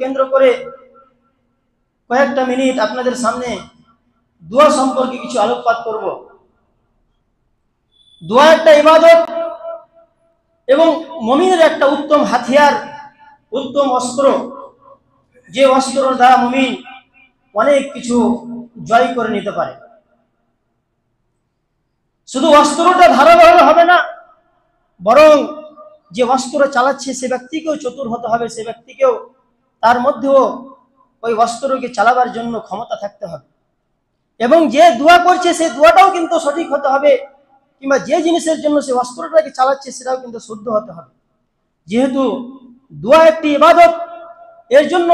কেন্দ্র করে কয়েকটা মিনিট আপনাদের সামনে দোয়া সম্পর্কে কিছু আলোকপাত করব। দোয়া একটা ইবাদত এবং মুমিনের একটা উত্তম হাতিয়ার, উত্তম অস্ত্র, যে অস্ত্র দ্বারা মুমিন অনেক কিছু জয় করে নিতে পারে। শুধু অস্ত্রটা ধারালো হলে হবে না, বরং যে অস্ত্র চালাচ্ছে সে ব্যক্তিকেও চতুর হতে হবে, সে ব্যক্তিকেও তার মধ্যেও ওই অস্ত্রকে চালাবার জন্য ক্ষমতা থাকতে হবে। এবং যে দোয়া করছে সেই দোয়াটাও কিন্তু সঠিক হতে হবে, কিংবা যে জিনিসের জন্য সে অস্ত্রটাকে চালাচ্ছে সেটাও কিন্তু শুদ্ধ হতে হবে। যেহেতু দোয়া একটি ইবাদত, এর জন্য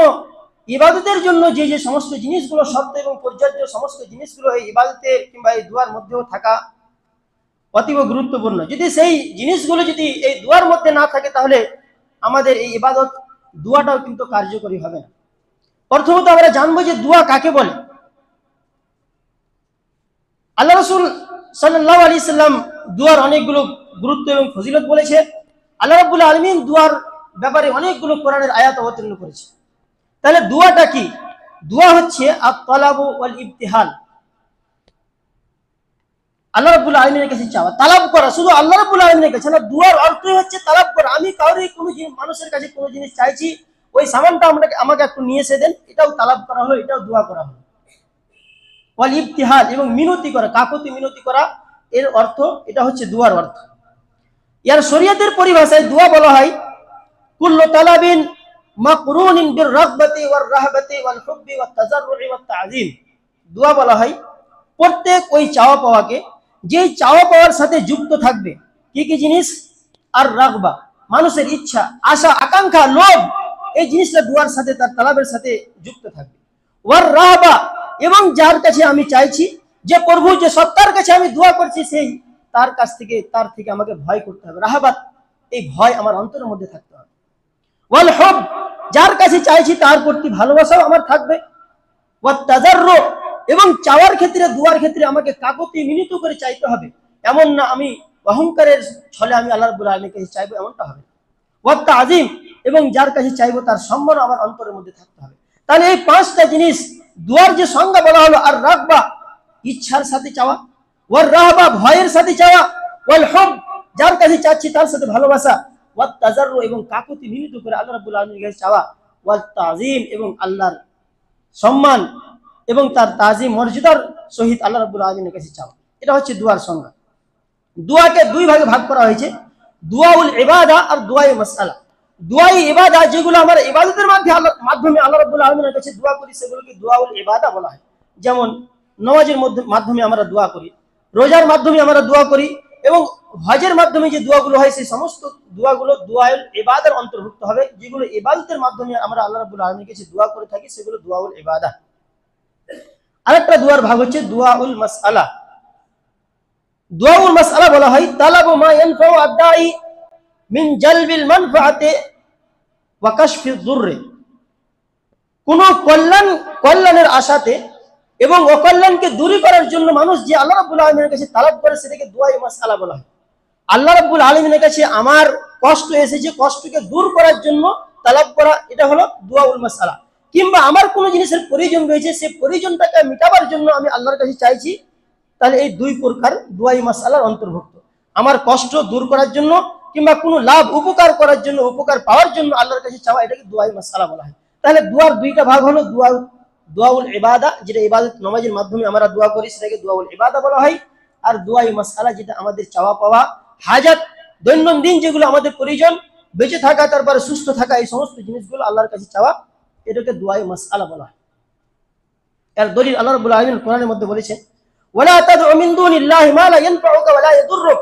ইবাদতের জন্য যে যে সমস্ত জিনিসগুলো শর্ত এবং পর্যাপ্ত সমস্ত জিনিসগুলো এই ইবাদতের কিংবা এই দোয়ার মধ্যেও থাকা অতীব গুরুত্বপূর্ণ। যদি সেই জিনিসগুলো যদি এই দোয়ার মধ্যে না থাকে তাহলে আমাদের এই ইবাদত দোয়াটাও কিন্তু কার্যকরী হবে না। প্রথমত আমরা জানবো যে দোয়া কাকে বলে। আল্লাহ রাসূল সাল্লাল্লাহু আলাইহি সাল্লাম দোয়ার অনেকগুলো গুরুত্ব এবং ফজিলত বলেছে। আল্লাহ রাব্বুল আলামিন দোয়ার ব্যাপারে অনেকগুলো কোরআনের আয়াত অবতীর্ণ করেছে। তাহলে দোয়াটা কি? দোয়া হচ্ছে আত-তালাবু ওয়াল ইবতিহাল, আল্লাহ রাব্বুল আলামিনের কাছে চাওয়া, তালাব করা, শুধু আল্লাহ রাব্বুল আলামিনের কাছে না। দোয়ার অর্থ হচ্ছে তালাব করা। আমি কাউরে কোনো মানুষের কাছে কোনো জিনিস চাইছি, ওই সামানটা আমাকে একটু নিয়ে এসে দেন, এটাও তালাব করা হলো, এটাও দোয়া করা হলো। ওয়াল ইবতিহাল, এবং মিনতি করা, কাকুতি মিনতি করা, এর অর্থ এটা হচ্ছে দোয়ার অর্থ। ইয়ার শরীয়তের পরিভাষায় দোয়া বলা হয় কুল্লু তালাবিন মাকরুনিন বির রাগবাতি ওয়ার রাহবাতি ওয়াল হুব্বি ওয়াত তাজাররুই ওয়াত তাযীম। দোয়া বলা হয় প্রত্যেক ওই চাওয়া পাওয়াকে, যেই চাওয়া পাওয়ার সাথে যুক্ত থাকবে কি কি জিনিস? আর রাগবা, মানুষের ইচ্ছা, আশা, আকাঙ্ক্ষা, লোভ, এই জিনিসটা দোয়ার সাথে, তার তালাবের সাথে যুক্ত থাকবে। ওয়ার রাহবা, এবং যার কাছে আমি চাইছি, যে প্রভু, যে সত্তার কাছে আমি দোয়া করছি, সেই তার কাছ থেকে, তার থেকে আমাকে ভয় করতে হবে, রাহাবাত, এই ভয় আমার অন্তরের মধ্যে থাকতে হবে। ওয়াল হুব, যার কাছে চাইছি তার প্রতি ভালোবাসাও আমার থাকবে। ওয়াত তাজাররু, এবং চাওয়ার ক্ষেত্রে, দোয়ার ক্ষেত্রে আমাকে কাকুতি মিনতি করে চাইতে হবে, এমন না আমি অহংকারের ছলে আমি আল্লাহ রাব্বুল আলামিনের কাছে চাইবো, এমনটা হবে। ওয়াত তাযীম, এবং যার কাছে চাইবো তার সম্মান আমার অন্তরের মধ্যে থাকতে হবে। তাহলে এই পাঁচটা জিনিস দোয়ার যে সংজ্ঞা বলা হলো, আর রাগবা, ইচ্ছার সাথে চাওয়া, ওয়ার রাহবা, ভয়ের সাথে চাওয়া, ওয়াল হুব, যার কাছে চাচ্ছি তার সাথে ভালোবাসা, ওয়াত তাজাররু, এবং কাকুতি মিনতি করে আল্লাহ রাব্বুল আলামিনের কাছে চাওয়া, ওয়াত তাযীম, এবং আল্লাহর সম্মান এবং তার তাজিম মর্যাদার সহিত আল্লাহ রাব্বুল আলামিনের কাছে চাওয়া। এটা হচ্ছে দোয়ার সংজ্ঞা। দোয়াকে দুই ভাগে ভাগ করা হয়েছে, দুআউল ইবাদা আর দুআই মাসআলা। দুআই ইবাদা, যেগুলো আমরা ইবাদতের মাধ্যমে আল্লাহ রাব্বুল আলামিনের কাছে দোয়া করি, সেগুলোকে দুআউল ইবাদা বলা হয়। যেমন নামাজের মাধ্যমে আমরা দোয়া করি, রোজার মাধ্যমে আমরা দোয়া করি, এবং হজের মাধ্যমে যে দোয়াগুলো হয়, সেই সমস্ত দোয়াগুলো দুআউল ইবাদার অন্তর্ভুক্ত হবে। যেগুলো ইবাদতের মাধ্যমে আমরা আল্লাহ রাব্বুল আলামিনের কাছে দোয়া করে থাকি, সেগুলো দুআউল ইবাদা। আরেকটা দোয়ার ভাগ হচ্ছে দুআউল মাসআলা। দুআউল মাসআলা বলা হয় তালাবু মা ইয়ানফাউ আদ-দাঈ মিন জালবিল মানফাআতি ওয়া কাশফিয যুররি। কোন কল্যাণের আশাতে এবং অকল্যাণকে দূর করার জন্য মানুষ যে আল্লাহ রাব্বুল আলামিনের কাছে তালাব করে, সেটাকে দুআই মাসআলা বলা হয়। আল্লাহ রাব্বুল আলামিনের কাছে আমার কষ্ট এসেছে, কষ্টকে দূর করার জন্য তালাব করা, এটা হলো দুআউল মাসআলা। কিংবা আমার কোনো জিনিসের প্রয়োজন রয়েছে, সেই প্রয়োজনটাকে মেটাবার জন্য আমি আল্লাহর কাছে চাইছি, তাহলে এই দুই প্রকার দুআই মাসআলার অন্তর্ভুক্ত। আমার কষ্ট দূর করার জন্য কিংবা কোনো লাভ উপকার করার জন্য, উপকার পাওয়ার জন্য আল্লাহর কাছে চাওয়া, এটাকে দুআই মাসআলা বলা হয়। তাহলে দোয়ার দুইটা ভাগ হলো, দুআউল ইবাদা, যেটা ইবাদত নামাজের মাধ্যমে আমরা দোয়া করি, সেটাকে দুআউল ইবাদা বলা হয়। আর দুআই মাসআলা, যেটা আমাদের চাওয়া পাওয়া, হাজাত, দৈনন্দিন যেগুলো আমাদের প্রয়োজন, বেঁচে থাকা, তারপরে সুস্থ থাকা, এই সমস্ত জিনিসগুলো আল্লাহর কাছে চাওয়া, এটাকে দুআই মাসআলা বলা হয়। এর দলিল আল্লাহ রাব্বুল আলামিন কোরআনের মধ্যে বলেছেন, ওয়ালা তাদউ মিন দুনিল্লাহি মা লা ইয়ানফাউকা ওয়া লা ইয়াদুররুক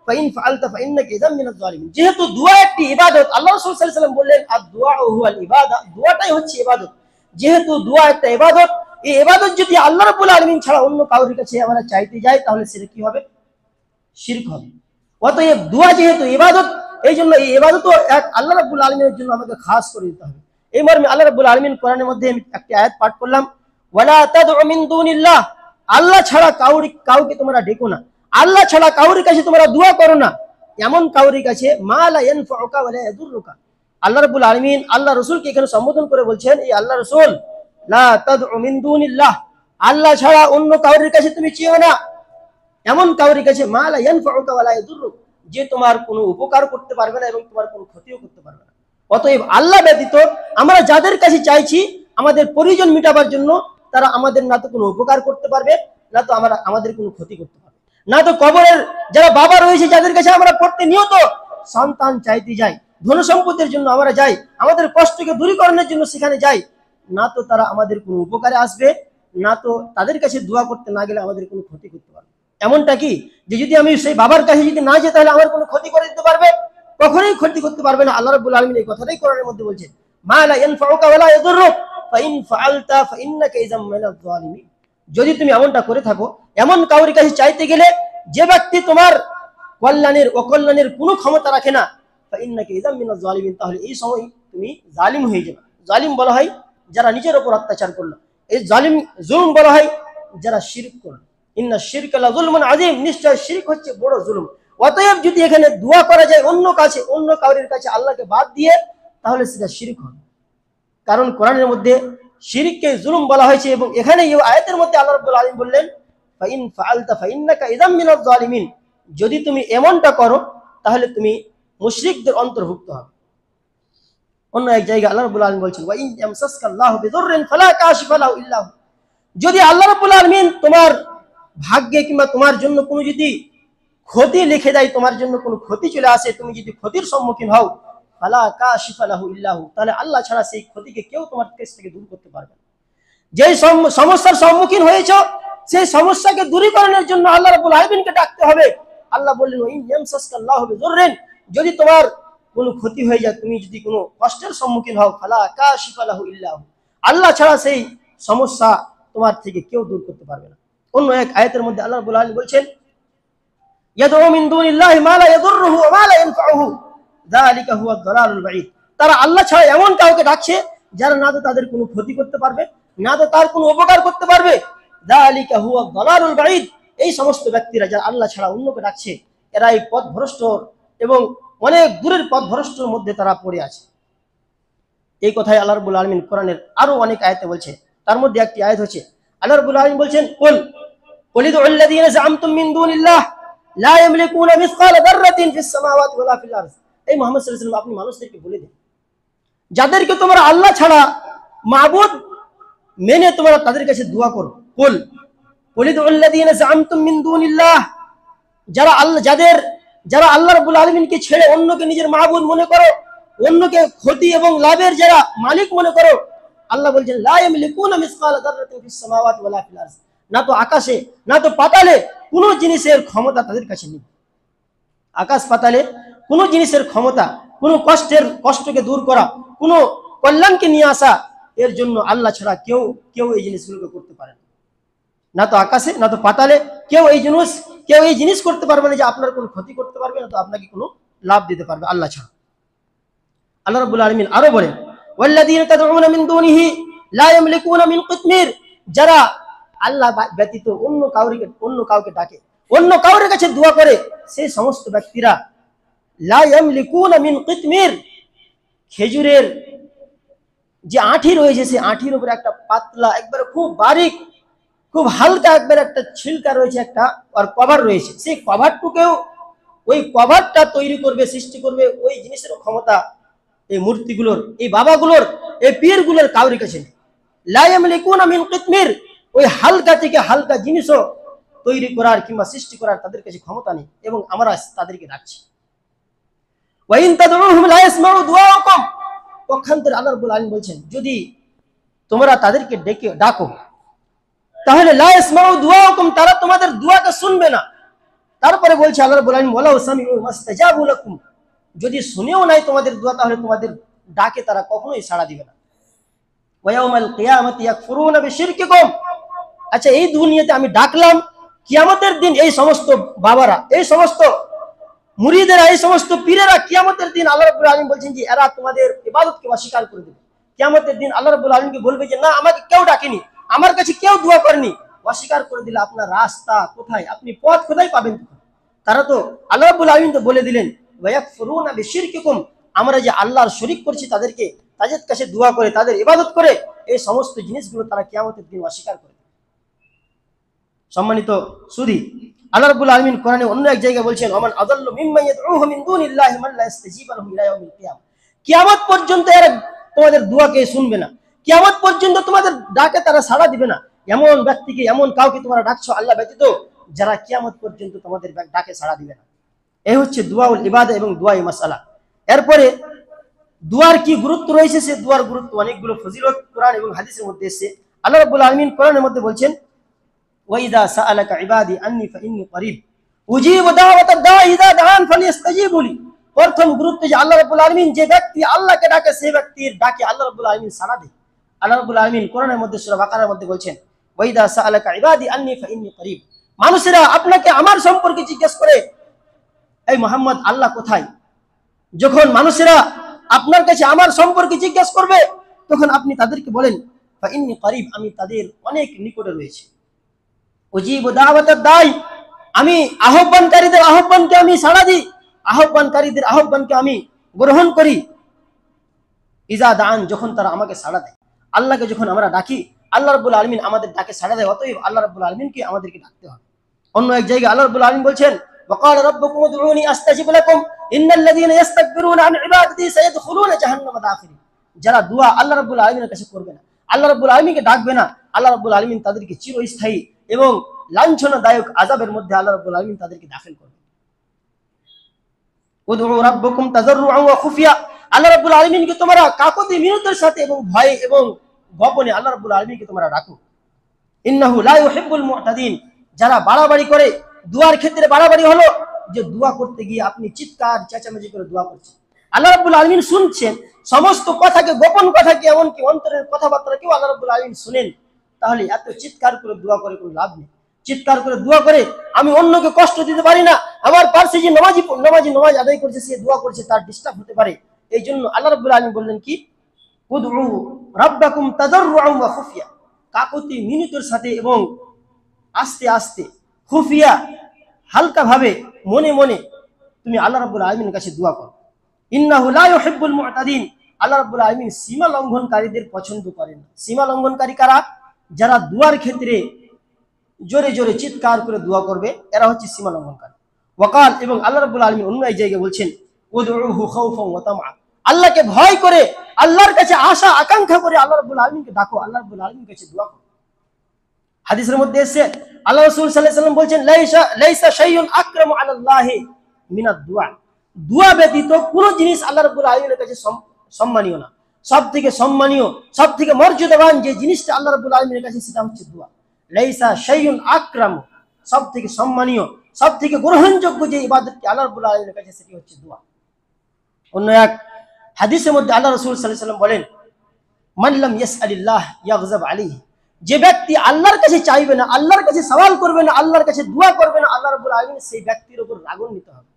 ফাইন ফাআলতা ফাইন্নাকা ইযাম মিনাজ জালিমিন। যেহেতু দোয়া একটি ইবাদত, আল্লাহ রাসূল সাল্লাল্লাহু আলাইহি ওয়াসাল্লাম বললেন আদ-দুআউ হুয়াল ইবাদা, দোয়াটাই হচ্ছে ইবাদত। যেহেতু দোয়া একটা ইবাদত, এই ইবাদত যদি আল্লাহ রাব্বুল আলামিন ছাড়া অন্য কারোর কাছে আমরা চাইতে যাই, তাহলে সেটা কি হবে? শিরক হবে। অতএব দোয়া যেহেতু ইবাদত, এই জন্য এই ইবাদতও এক আল্লাহ রাব্বুল আলামিনের জন্য আমাকে খাস করে দিতে হবে। এই মর্মে আল্লাহ রাব্বুল আলামিন কোরআনের মধ্যে একটি আয়াত পাঠ করলাম, ওয়ালা তাদউ মিন দুনিল্লাহ, আল্লাহ ছাড়া কাউকে তোমরা ডেকো না, আল্লাহ ছাড়া কাউর কাছে তোমরা দোয়া করো না, এমন কাউর কাছে, মা লা ইয়ানফাউকা ওয়া লা ইয়াদুররুকা, আল্লাহ রাব্বুল আলামিন আল্লাহ রাসূলকে এখানে সম্বোধন করে বলছেন, এই আল্লাহ রাসূল লা তাদউ মিন দুনিল্লাহ, আল্লাহ ছাড়া অন্য কাউরির কাছে তুমি চেও না, এমন কাউরির কাছে মা লা ইয়ানফাউকা ওয়া লা ইয়াদুররুক, যে তোমার কোনো উপকার করতে পারবে না এবং তোমার কোনো ক্ষতিও করতে পারবে না। অতএব আল্লাহ ব্যতীত আমরা যাদের কাছে চাইছি আমাদের প্রয়োজন মেটাবার জন্য, তারা আমাদের না তো কোনো উপকার করতে পারবে, না তো আমাদের কোনো ক্ষতি করতে পারবে না। তো কবরের যারা বাবা রয়েছে, যাদের কাছে আমরা পড়তে নিয়ত সন্তান চাইতে যাই, ধন সম্পদের জন্য আমরা যাই, আমাদের কষ্টকে দূরীকরণের জন্য সেখানে যাই, না তো তারা আমাদের কোনো উপকারে আসবে, না তো তাদের কাছে দোয়া করতে না গেলে আমাদের কোনো ক্ষতি করতে পারবে। এমনটা কি যে যদি আমি সেই বাবার কাছে যদি না যাই তাহলে আমার কোনো ক্ষতি করে দিতে পারবে? কখনোই ক্ষতি করতে পারবে না। আল্লাহ রাব্বুল আলামিন এই কথাটাই কোরআনের মধ্যে বলছেন, মা লা ইয়ানফাউকা ওয়া লা ইয়াদুররুক ফাইন ফাআলতা ফাইন্নাকা ইযাম মিনাজ জালিমিন। যদি তুমি এমনটা করে থাকো, এমন কাউরির কাছে চাইতে গেলে যে ব্যক্তি তোমার কল্যাণের অকল্যাণের কোনো ক্ষমতা রাখে না, ফাইন্নাকা ইযাম মিনাজ জালিমিন, তাহলে এই সময় তুমি জালিম হয়ে যাবে। জালিম বলা হয় যারা নিজের উপর অত্যাচার করলো, এই জালিম জুলুম বলা হয় যারা শিরক করলো। ইন্না শিরকা লা যুলমুন আযীম, নিশ্চয় শিরক হচ্ছে বড় জুলুম। অতএব যদি এখানে দোয়া করা যায় অন্য কাউরির কাছে আল্লাহকে বাদ দিয়ে, তাহলে সেটা শিরক হবে। কারণ কোরআনের মধ্যে শিরককে জুলুম বলা হয়েছে, এবং এখানে এই আয়াতের মধ্যে আল্লাহ রাব্বুল আলামিন বললেন ফাইন ফাআলতা ফাইন্নাকা ইযাম মিনাজ জালিমিন, যদি তুমি এমনটা করো তাহলে তুমি মুশরিকদের অন্তর্ভুক্ত হবে। অন্য এক জায়গায় আল্লাহ রাব্বুল আলামিন বলছেন, ওয়া ইন ইয়ামসাসকাল্লাহু বিদুররিন ফালা কাশিফা লাহু ইল্লা হু, যদি আল্লাহ রাব্বুল আলামিন তোমার ভাগ্যে কিংবা তোমার জন্য কোনো যদি ক্ষতি লিখে দেয়, তোমার জন্য কোনো ক্ষতি চলে আসে, তুমি যদি ক্ষতির সম্মুখীন হও, ফালা কাশিফা লাহু ইল্লা হু, তাহলে আল্লাহ ছাড়া সেই ক্ষতিকে কেউ তোমার কাছ থেকে দূর করতে পারবে না। যেই সমস্যার সম্মুখীন হয়েছো, সেই সমস্যাকে দূরীকরণের জন্য আল্লাহ রাব্বুল আলামিনকে ডাকতে হবে। আল্লাহ বললেন, ওয়া ইন ইয়ামসাসকাল্লাহু বিদুররিন, যদি তোমার কোনো ক্ষতি হয়ে যায়, তুমি যদি কোনো কষ্টের সম্মুখীন হও, ফালা কাশিফা লাহু ইল্লা হু, আল্লাহ ছাড়া সেই সমস্যা তোমার থেকে কেউ দূর করতে পারবে না। অন্য এক আয়াতের মধ্যে আল্লাহ রাব্বুল আলামিন বলছেন, ইয়াদউ মিন দুনিল্লাহি মা লা ইয়াদুররুহু ওয়া মা লা ইয়ানফাউহু যালিকা হুয়া দালালুল বাঈদ, তারা আল্লাহ ছাড়া এমন কাউকে ডাকছে যারা না তো তাদের কোনো ক্ষতি করতে পারবে, না তো তার কোনো উপকার করতে পারবে। যালিকা হুয়া দালালুল বাঈদ, এই সমস্ত ব্যক্তিরা যারা আল্লাহ ছাড়া অন্যকে ডাকছে, এরা এই পথভ্রষ্ট এবং অনেক দূরের পথভ্রষ্টের মধ্যে তারা পড়ে আছে। এই কথাই আল্লাহ রাব্বুল আলামিন কোরআনের আরো অনেক আয়াতে বলছে। তার মধ্যে একটি আয়াত হচ্ছে আল্লাহ রাব্বুল আলামিন বলছেন, কুলিদুল্লাযীনা যাআমতুম মিন দুনিল্লাহ লা ইয়ামলিকুনা মিসকালা যাররাতিন ফিস সামাওয়াতি ওয়ালা ফিল আরদ। এই মুহাম্মদ সাল্লাল্লাহু আলাইহি ওয়াসাল্লাম, আপনি মানুষদেরকে বলে দিন, যাদেরকে তোমরা আল্লাহ ছাড়া মাবুদ মেনে তোমরা তাদের কাছে দোয়া করো। কুলিদুল্লাযীনা যাআমতুম মিন দুনিল্লাহ, যারা আল্লাহ রাব্বুল আলামিনকে ছেড়ে অন্যকে নিজের মাবুদ মনে করো, অন্যকে ক্ষতি এবং লাভের যারা মালিক মনে করো, আল্লাহ বলছেন লা ইয়ামলিকুনা মিসকালা যাররাতিন ফিস সামাওয়াতি ওয়ালা ফিল আরদ, না তো আকাশে না তো পাতালে কোনো জিনিসের ক্ষমতা তাদের কাছে নেই। আকাশ পাতালে কোনো জিনিসের ক্ষমতা, কোনো কষ্টকে দূর করা, কোনো কল্যাণকে নিয়ে আসা, এর জন্য আল্লাহ ছাড়া কেউ এই জিনিসগুলোকে করতে পারে না। না তো আকাশে না তো পাতালে কেউ এই জিনিস করতে পারবে না যে আপনার কোনো ক্ষতি করতে পারবে, না তো আপনাকে কোনো লাভ দিতে পারবে আল্লাহ ছাড়া। আল্লাহ রাব্বুল আলামিন আরো বলেন, ওয়াল্লাযীনা তাদউনা মিন দুনিহি লা ইয়ামলিকুনা মিন কিতমির, যারা আল্লাহ ব্যতীত অন্য কাউকে ডাকে, অন্য কাউরের কাছে দোয়া করে, সেই সমস্ত ব্যক্তিরা লা ইয়ামলিকুনা মিন কিতমির, খেজুরের যে আঁঠি রয়েছে, সেই আঁঠির উপরে একটা পাতলা, একবারে খুব বারিক, খুব হালকা একবার একটা ছিলকা রয়েছে, একটা আর কভার রয়েছে, সেই কভারটুকেও, ওই কভারটা তৈরি করবে, সৃষ্টি করবে, ওই জিনিসের ক্ষমতা এই মূর্তিগুলোর, এই বাবাগুলোর, এই পীরগুলোর কাউরির কাছে নেই। লা ইয়ামলিকুনা মিন কিতমির, ওই হালকা থেকে হালকা জিনিসও তৈরি করার কিংবা সৃষ্টি করার তাদের কাছে ক্ষমতা নেই, এবং আমরা তাদেরকে ডাকছি। ওয়া ইন তাদউহুম লা ইয়াসমাউ দুআআকুম, পক্ষান্তরে আল্লাহ রাব্বুল আলামিন বলছেন, যদি তোমরা তাদেরকে ডাকো, তাহলে লা ইয়াসমাউ দুআআকুম, তারা তোমাদের দোয়াকে শুনবে না। তারপরে বলছে আল্লাহ রাব্বুল আলামিন, ওয়ালাউ সামিউ মাস্তাজাবু লাকুম, যদি শুনেও নাই তোমাদের দোয়া, তাহলে তোমাদের ডাকে তারা কখনোই সাড়া দিবে না। ওয়া ইয়াউমাল কিয়ামাতি ইয়াকফুরুনা বিশিরকিকুম, আচ্ছা এই দুনিয়াতে আমি ডাকলাম, কিয়ামতের দিন এই সমস্ত বাবারা, এই সমস্ত মুরিদেরা, এই সমস্ত পীরেরা কিয়ামতের দিন আল্লাহ রাব্বুল আলামিন বলছেন যে এরা তোমাদের ইবাদতকে অস্বীকার করে দেবে। কিয়ামতের দিন আল্লাহ রাব্বুল আলামিনকে বলবে যে না, আমাকে কেউ ডাকেনি, আমার কাছে কেউ দোয়া করেনি, অস্বীকার করে দিলে আপনার রাস্তা কোথায়, আপনি পথ কোথায় পাবেন? তারা তো আল্লাহ রাব্বুল আলামিন তো বলে দিলেন ওয়া ইয়াকফুরুনা বিশিরকিকুম, আমরা যে আল্লাহর শরীক করছি তাদেরকে, তাদের কাছে দোয়া করে, তাদের ইবাদত করে, এই সমস্ত জিনিসগুলো তারা কিয়ামতের দিন অস্বীকার করে। সম্মানিত সুধী, আল্লাহ রাব্বুল আলামিন কোরআনে অন্য এক জায়গায় বলছেন, ওমান আযাল্লু মিম্মান ইয়াদউহু মিন দুনিল্লাহি মান লা ইস্তাজিবু লাহু ইলা ইয়াউমিল কিয়ামah। কিয়ামত পর্যন্ত এরা তোমাদের দোয়াকে শুনবে না, কিয়ামত পর্যন্ত তোমাদের ডাকে তারা সাড়া দিবে না। এমন ব্যক্তিকে, এমন কাউকে তোমরা ডাকছো আল্লাহ ব্যতীত, যারা কিয়ামত পর্যন্ত তোমাদের ডাকে সাড়া দিবে না। এই হচ্ছে দুআউল ইবাদা এবং দুআই মাসআলা। এরপরে দুয়ার কি গুরুত্ব রয়েছে, সে দুয়ার গুরুত্ব অনেকগুলো ফজিলত কোরআন এবং হাদিসের মধ্যে এসেছে। আল্লাহ রাব্বুল আলামিন কোরআনের মধ্যে বলছেন, ওয়াইদা সাআলাকা ইবাদি আন্নী ফাইন্নী করিব উজিবু দাওয়াতাদ দাঈ ইযা দাআন ফালিয়াস্তাজিবু লি। প্রথম গুরুত্ব যে আল্লাহ রাব্বুল আলামিন যে ব্যক্তি আল্লাহকে ডাকে, সেই ব্যক্তির ডাকে আল্লাহ রাব্বুল আলামিন সাড়া দেয়। আল্লাহ রাব্বুল আলামিন কোরআনের মধ্যে সূরা বাকারার মধ্যে বলছেন, ওয়াইদা সাআলাকা ইবাদি আন্নী ফাইন্নী করিব। মানুষেরা আপনাকে আমার সম্পর্কে জিজ্ঞেস করে, এই মুহাম্মদ আল্লাহ কোথায়? যখন মানুষেরা আপনার কাছে আমার সম্পর্কে জিজ্ঞেস করবে, তখন আপনি তাদেরকে বলেন, ফাইন্নী করিব, আমি তাদের অনেক নিকটে রয়েছি। উজিবু দাওয়াতাদ দাঈ, আমি আহ্বানকারীদের আহ্বানকে আমি সাড়া দিই, আহ্বানকারীদের আহ্বানকে আমি গ্রহণ করি। ইজা দান, যখন তারা আমাকে সাড়া দেয়। আল্লাহকে যখন আমরা ডাকি, আল্লাহ রাব্বুল আলামিন আমাদের ডাকে সাড়া দেয়। অতএব আল্লাহ রাব্বুল আলামিনকে আমাদেরকে ডাকতে হবে। অন্য এক জায়গায় আল্লাহ রাব্বুল আলামিন বলছেন, ওয়াকালা রাব্বুকুম উদউনি আস্তাজিব লাকুম ইন্নাল্লাযীনা ইস্তাকবিরুনা আন ইবাদাতি সায়াদখুলুনা জাহান্নামা দাখিরিন। যারা দোয়া আল্লাহ রাব্বুল আলামিনের কাছে করবে না, আল্লাহ রাব্বুল আলামিনকে ডাকবে না, আল্লাহ রাব্বুল আলামিন তাদেরকে চিরস্থায়ী এবং লাঞ্ছনাদায়ক আযাবের মধ্যে আল্লাহ রাব্বুল আলামিন তাদেরকে দাখিল করবে। উদউ রাব্বাকুম তাযাররুআন ওয়া খুফিয়া, আল্লাহ রাব্বুল আলামিনকে তোমরা কাকুতি মিনতির সাথে এবং ভয়ে এবং গোপনে আল্লাহ রাব্বুল আলামিনকে তোমরা ডাকো। ইন্নাহু লা ইউহিব্বুল মু'তাদিন, যারা বাড়াবাড়ি করে, দুয়ার ক্ষেত্রে বাড়াবাড়ি হলো যে দোয়া করতে গিয়ে আপনি চিৎকার চেঁচামেচি করে দোয়া করছেন। আল্লাহ রাব্বুল আলামিন শুনছেন সমস্ত কথাকে, গোপন কথাকে, এমনকি অন্তরের কথাবার্তাকেও আল্লাহ রাব্বুল আলামিন শুনেন। তাহলে এত চিৎকার করে দোয়া করে কোনো লাভ নেই। চিৎকার করে দোয়া করে আমি অন্যকে কষ্ট দিতে পারি না, আমার পাশে যে নামাজ আদায় করছে, সে দোয়া করছে, তার ডিস্টার্ব হতে পারে। এই জন্য আল্লাহ রাব্বুল আলামিন বললেন কি, উদউ রাব্বাকুম তাযাররুআন ওয়া খুফিয়া, কাকুতি মিনতির সাথে এবং আস্তে আস্তে, খুফিয়া হালকা ভাবে, মনে মনে তুমি আল্লাহ রাব্বুল আলামিনের কাছে দোয়া করো। ইন্নাহু লা ইউহিব্বুল মু'তাদিন, আল্লাহ রাব্বুল আলামিন সীমা লঙ্ঘনকারীদের পছন্দ করেন না। সীমা লঙ্ঘনকারী কারা? যারা দুয়ার ক্ষেত্রে জোরে জোরে চিৎকার করে দোয়া করবে, এরা হচ্ছে সীমা লঙ্ঘনকারী। ওয়াকাল, এবং আল্লাহ রাব্বুল আলামিন অন্য এক জায়গায় বলছেন, উদউহু খাউফান ওয়া তামআ, আল্লাহকে ভয় করে, আল্লাহর কাছে আশা আকাঙ্ক্ষা করে আল্লাহ রাব্বুল আলামিনকে ডাকো, আল্লাহ রাব্বুল আলামিনের কাছে দোয়া করো। হাদিসের মধ্যে এসেছে, আল্লাহ রাসূল সাল্লাল্লাহু আলাইহি ওয়াসাল্লাম বলছেন, লাইসা শাইউন আকরামু আলাল্লাহি মিনাদ দুআ, দোয়া ব্যতীত কোনো জিনিস আল্লাহ রাব্বুল আলামিনের কাছে সম্মানীয় না। সবথেকে সম্মানীয়, সবথেকে মর্যাদাবান যে জিনিসটা আল্লাহ রাব্বুল আলামিনের কাছে, সেটা হচ্ছে দোয়া। লাইসা শাইউন আকরামু, সবথেকে সম্মানীয়, সবথেকে গ্রহণযোগ্য যে ইবাদতটি আল্লাহ রাব্বুল আলামিনের কাছে, সেটি হচ্ছে দোয়া। অন্য এক হাদিসের মধ্যে আল্লাহ রাসূল সাল্লাল্লাহু আলাইহি ওয়াসাল্লাম বলেন, মান লাম ইয়াসআলিল্লাহ ইয়াগযাব আলাইহি, যে ব্যক্তি আল্লাহর কাছে চাইবে না, আল্লাহর কাছে সওয়াল করবে না, আল্লাহর কাছে দোয়া করবে না, আল্লাহ রাব্বুল আলামিন সেই ব্যক্তির উপর রাগান্বিত হবে।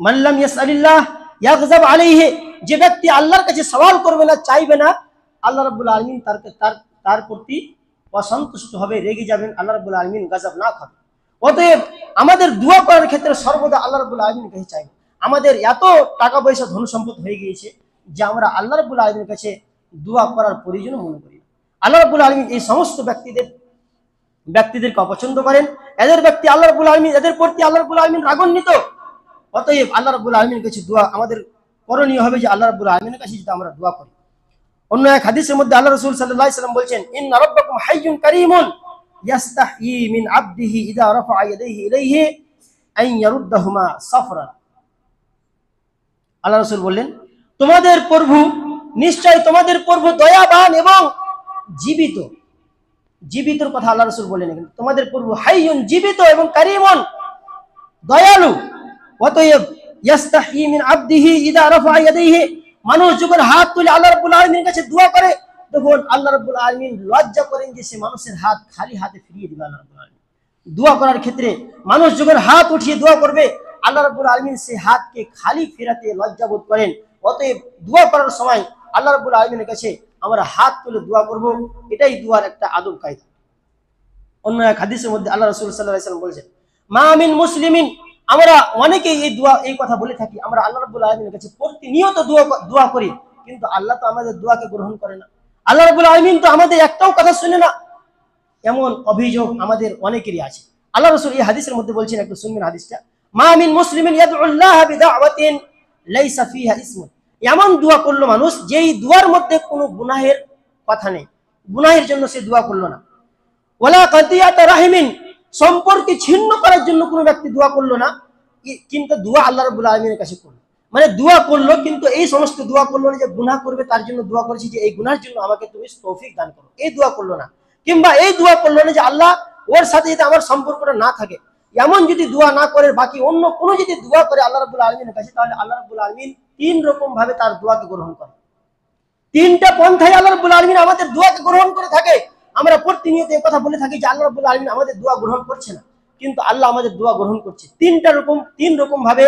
মান লাম ইয়াসআলিল্লাহ ইয়াগযাব আলাইহি, যে ব্যক্তি আল্লাহর কাছে সওয়াল করবে না, চাইবে না, আল্লাহ রাব্বুল আলামিন তার প্রতি অসন্তুষ্ট হবে, রেগে যাবেন, আল্লাহ রাব্বুল আলামিন গজব না হবে। অতএব আমাদের দোয়া করার ক্ষেত্রে সর্বদা আল্লাহ রাব্বুল আলামিনের কাছে চাইব। আমাদের এত টাকা পয়সা ধন সম্পদ হয়ে গিয়েছে যে আমরা আল্লাহ রাব্বুল আলামিনের কাছে দোয়া করার প্রয়োজন মনে করি না। আল্লাহ রাব্বুল আলামিন এই সমস্ত ব্যক্তিদেরকে অপছন্দ করেন। এদের প্রতি আল্লাহ রাব্বুল আলামিন রাগান্বিত। অতএব আল্লাহ রাব্বুল আলামিনের কাছে দোয়া আমাদের করণীয় হবে যে আল্লাহ রাব্বুল আলামিনের কাছে যদি আমরা দোয়া করি। অন্য এক হাদিসের মধ্যে আল্লাহ রাসূল সাল্লাল্লাহু আলাইহি ওয়াসাল্লাম বলেন, ইন্না রাব্বাকুম হাইয়ুন কারীমুন ইয়াস্তাহয়ি মিন আবদিহি ইযা রাফআ ইয়াদাইহি ইলাইহি আন ইয়ারুদ্দাহুমা সাফরান। আল্লাহ রাসূল বললেন, তোমাদের প্রভু, নিশ্চয় তোমাদের প্রভু দয়াবান এবং জীবিত। জীবিতর কথা আল্লাহ রাসূল বলেন, তোমাদের প্রভু হাইয়ুন, জীবিত, এবং কারীমুন, দয়ালু। অতএব ইয়াস্তাহয়ি মিন আবদিহি ইযা রাফআ ইয়াদাইহি, মানুষ যখন হাত তুলে আল্লাহ রাব্বুল আলামিনের কাছে দোয়া করে, তখন আল্লাহ রাব্বুল আলামিন লজ্জা করেন যে সে মানুষের হাত খালি হাতে ফিরিয়ে দিবে। আল্লাহ রাব্বুল আলামিন দোয়া করার ক্ষেত্রে মানুষ যখন হাত উঠিয়ে দোয়া করবে, আল্লাহ রাব্বুল আলামিন সেই হাতকে খালি ফেরাতে লজ্জা বোধ করেন। অতএব দোয়া করার সময় আল্লাহ রাব্বুল আলামিনের কাছে আমরা হাত তুলে দোয়া করব, এটাই দোয়ার একটা আদব কায়দা। অন্য এক হাদিসের মধ্যে আল্লাহ রাসূল সাল্লাল্লাহু আলাইহি ওয়াসাল্লাম বলেছেন, মা মিন মুসলিমিন আমরা অনেকেই এই কথা বলে থাকি, আমরা আল্লাহ রাব্বুল আলামিনের কাছে প্রতিনিয়ত দোয়া করি, কিন্তু আল্লাহ তো আমাদের দোয়াকে গ্রহণ করে না। আল্লাহ রাব্বুল আলামিন তো আমাদের একটাও কথা শুনে না, এমন অভিযোগ আমাদের অনেকেরই আছে। আল্লাহ রাসূল এই হাদিসের মধ্যে বলছেন, একটু শুনবেন হাদিসটা, মা মিন মুসলিমিন ইয়াদউল্লাহ বিদাওয়াতিন লাইসা ফিহা ইসমুন। এমন দোয়া করলো মানুষ যেই দোয়ার মধ্যে কোনো গুনাহের কথা নেই, গুনাহের জন্য সে দোয়া করলো না। ওয়ালা কাতিয়াত রাহিমিন, সম্পর্কে ছিন্ন করার জন্য কোনো ব্যক্তি দোয়া করলো না, কিন্তু দোয়া আল্লাহ রাব্বুল আলামিনের কাছে করলো। মানে দোয়া করলো, কিন্তু এই সমস্ত দোয়া করলো না যে গুনাহ করবে তার জন্য দোয়া করেছি যে এই গুনাহের জন্য আমাকে তুমি তৌফিক দান করো, এই দোয়া করলো না। কিংবা এই দোয়া করলো না যে আল্লাহ ওর সাথে যদি আমার সম্পর্কটা না থাকে, এমন যদি দোয়া না করে বাকি অন্য কোনো যদি দোয়া করে আল্লাহ রাব্বুল আলামিনের কাছে, তাহলে আল্লাহ রাব্বুল আলামিন তিন রকম ভাবে তার দোয়াকে গ্রহণ করে। তিনটা পন্থায় আল্লাহ রাব্বুল আলামিন আমাদের দোয়াকে গ্রহণ করে থাকে। আমরা প্রতিনিয়ত এই কথা বলে থাকি যে আল্লাহ রাব্বুল আলামিন আমাদের দোয়া গ্রহণ করছে না, কিন্তু আল্লাহ আমাদের দোয়া গ্রহণ করছে। তিন রকম ভাবে,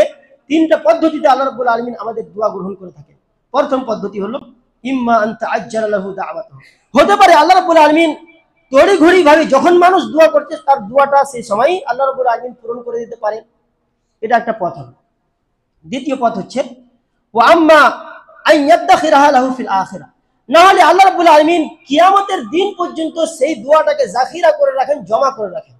তিনটা পদ্ধতিতে আল্লাহ রাব্বুল আলামিন আমাদের দোয়া গ্রহণ করে থাকে। প্রথম পদ্ধতি হলো ইম্মা আন তাআজ্জালা লাহু দাওয়াতুহু, হতে পারে আল্লাহ রাব্বুল আলামিন তড়িঘড়ি ভাবে যখন মানুষ দোয়া করছে তার দোয়াটা সেই সময়ই আল্লাহ রাব্বুল আলামিন পূরণ করে দিতে পারেন, এটা একটা পথ হলো। দ্বিতীয় পথ হচ্ছে ওয়া আম্মা আন ইয়াদখিরাহা লাহু ফিল আখিরাহ, না হলে আল্লাহ রাব্বুল আলামিন কিয়ামতের দিন পর্যন্ত সেই দোয়াটাকে জাখিরা করে রাখেন, জমা করে রাখেন।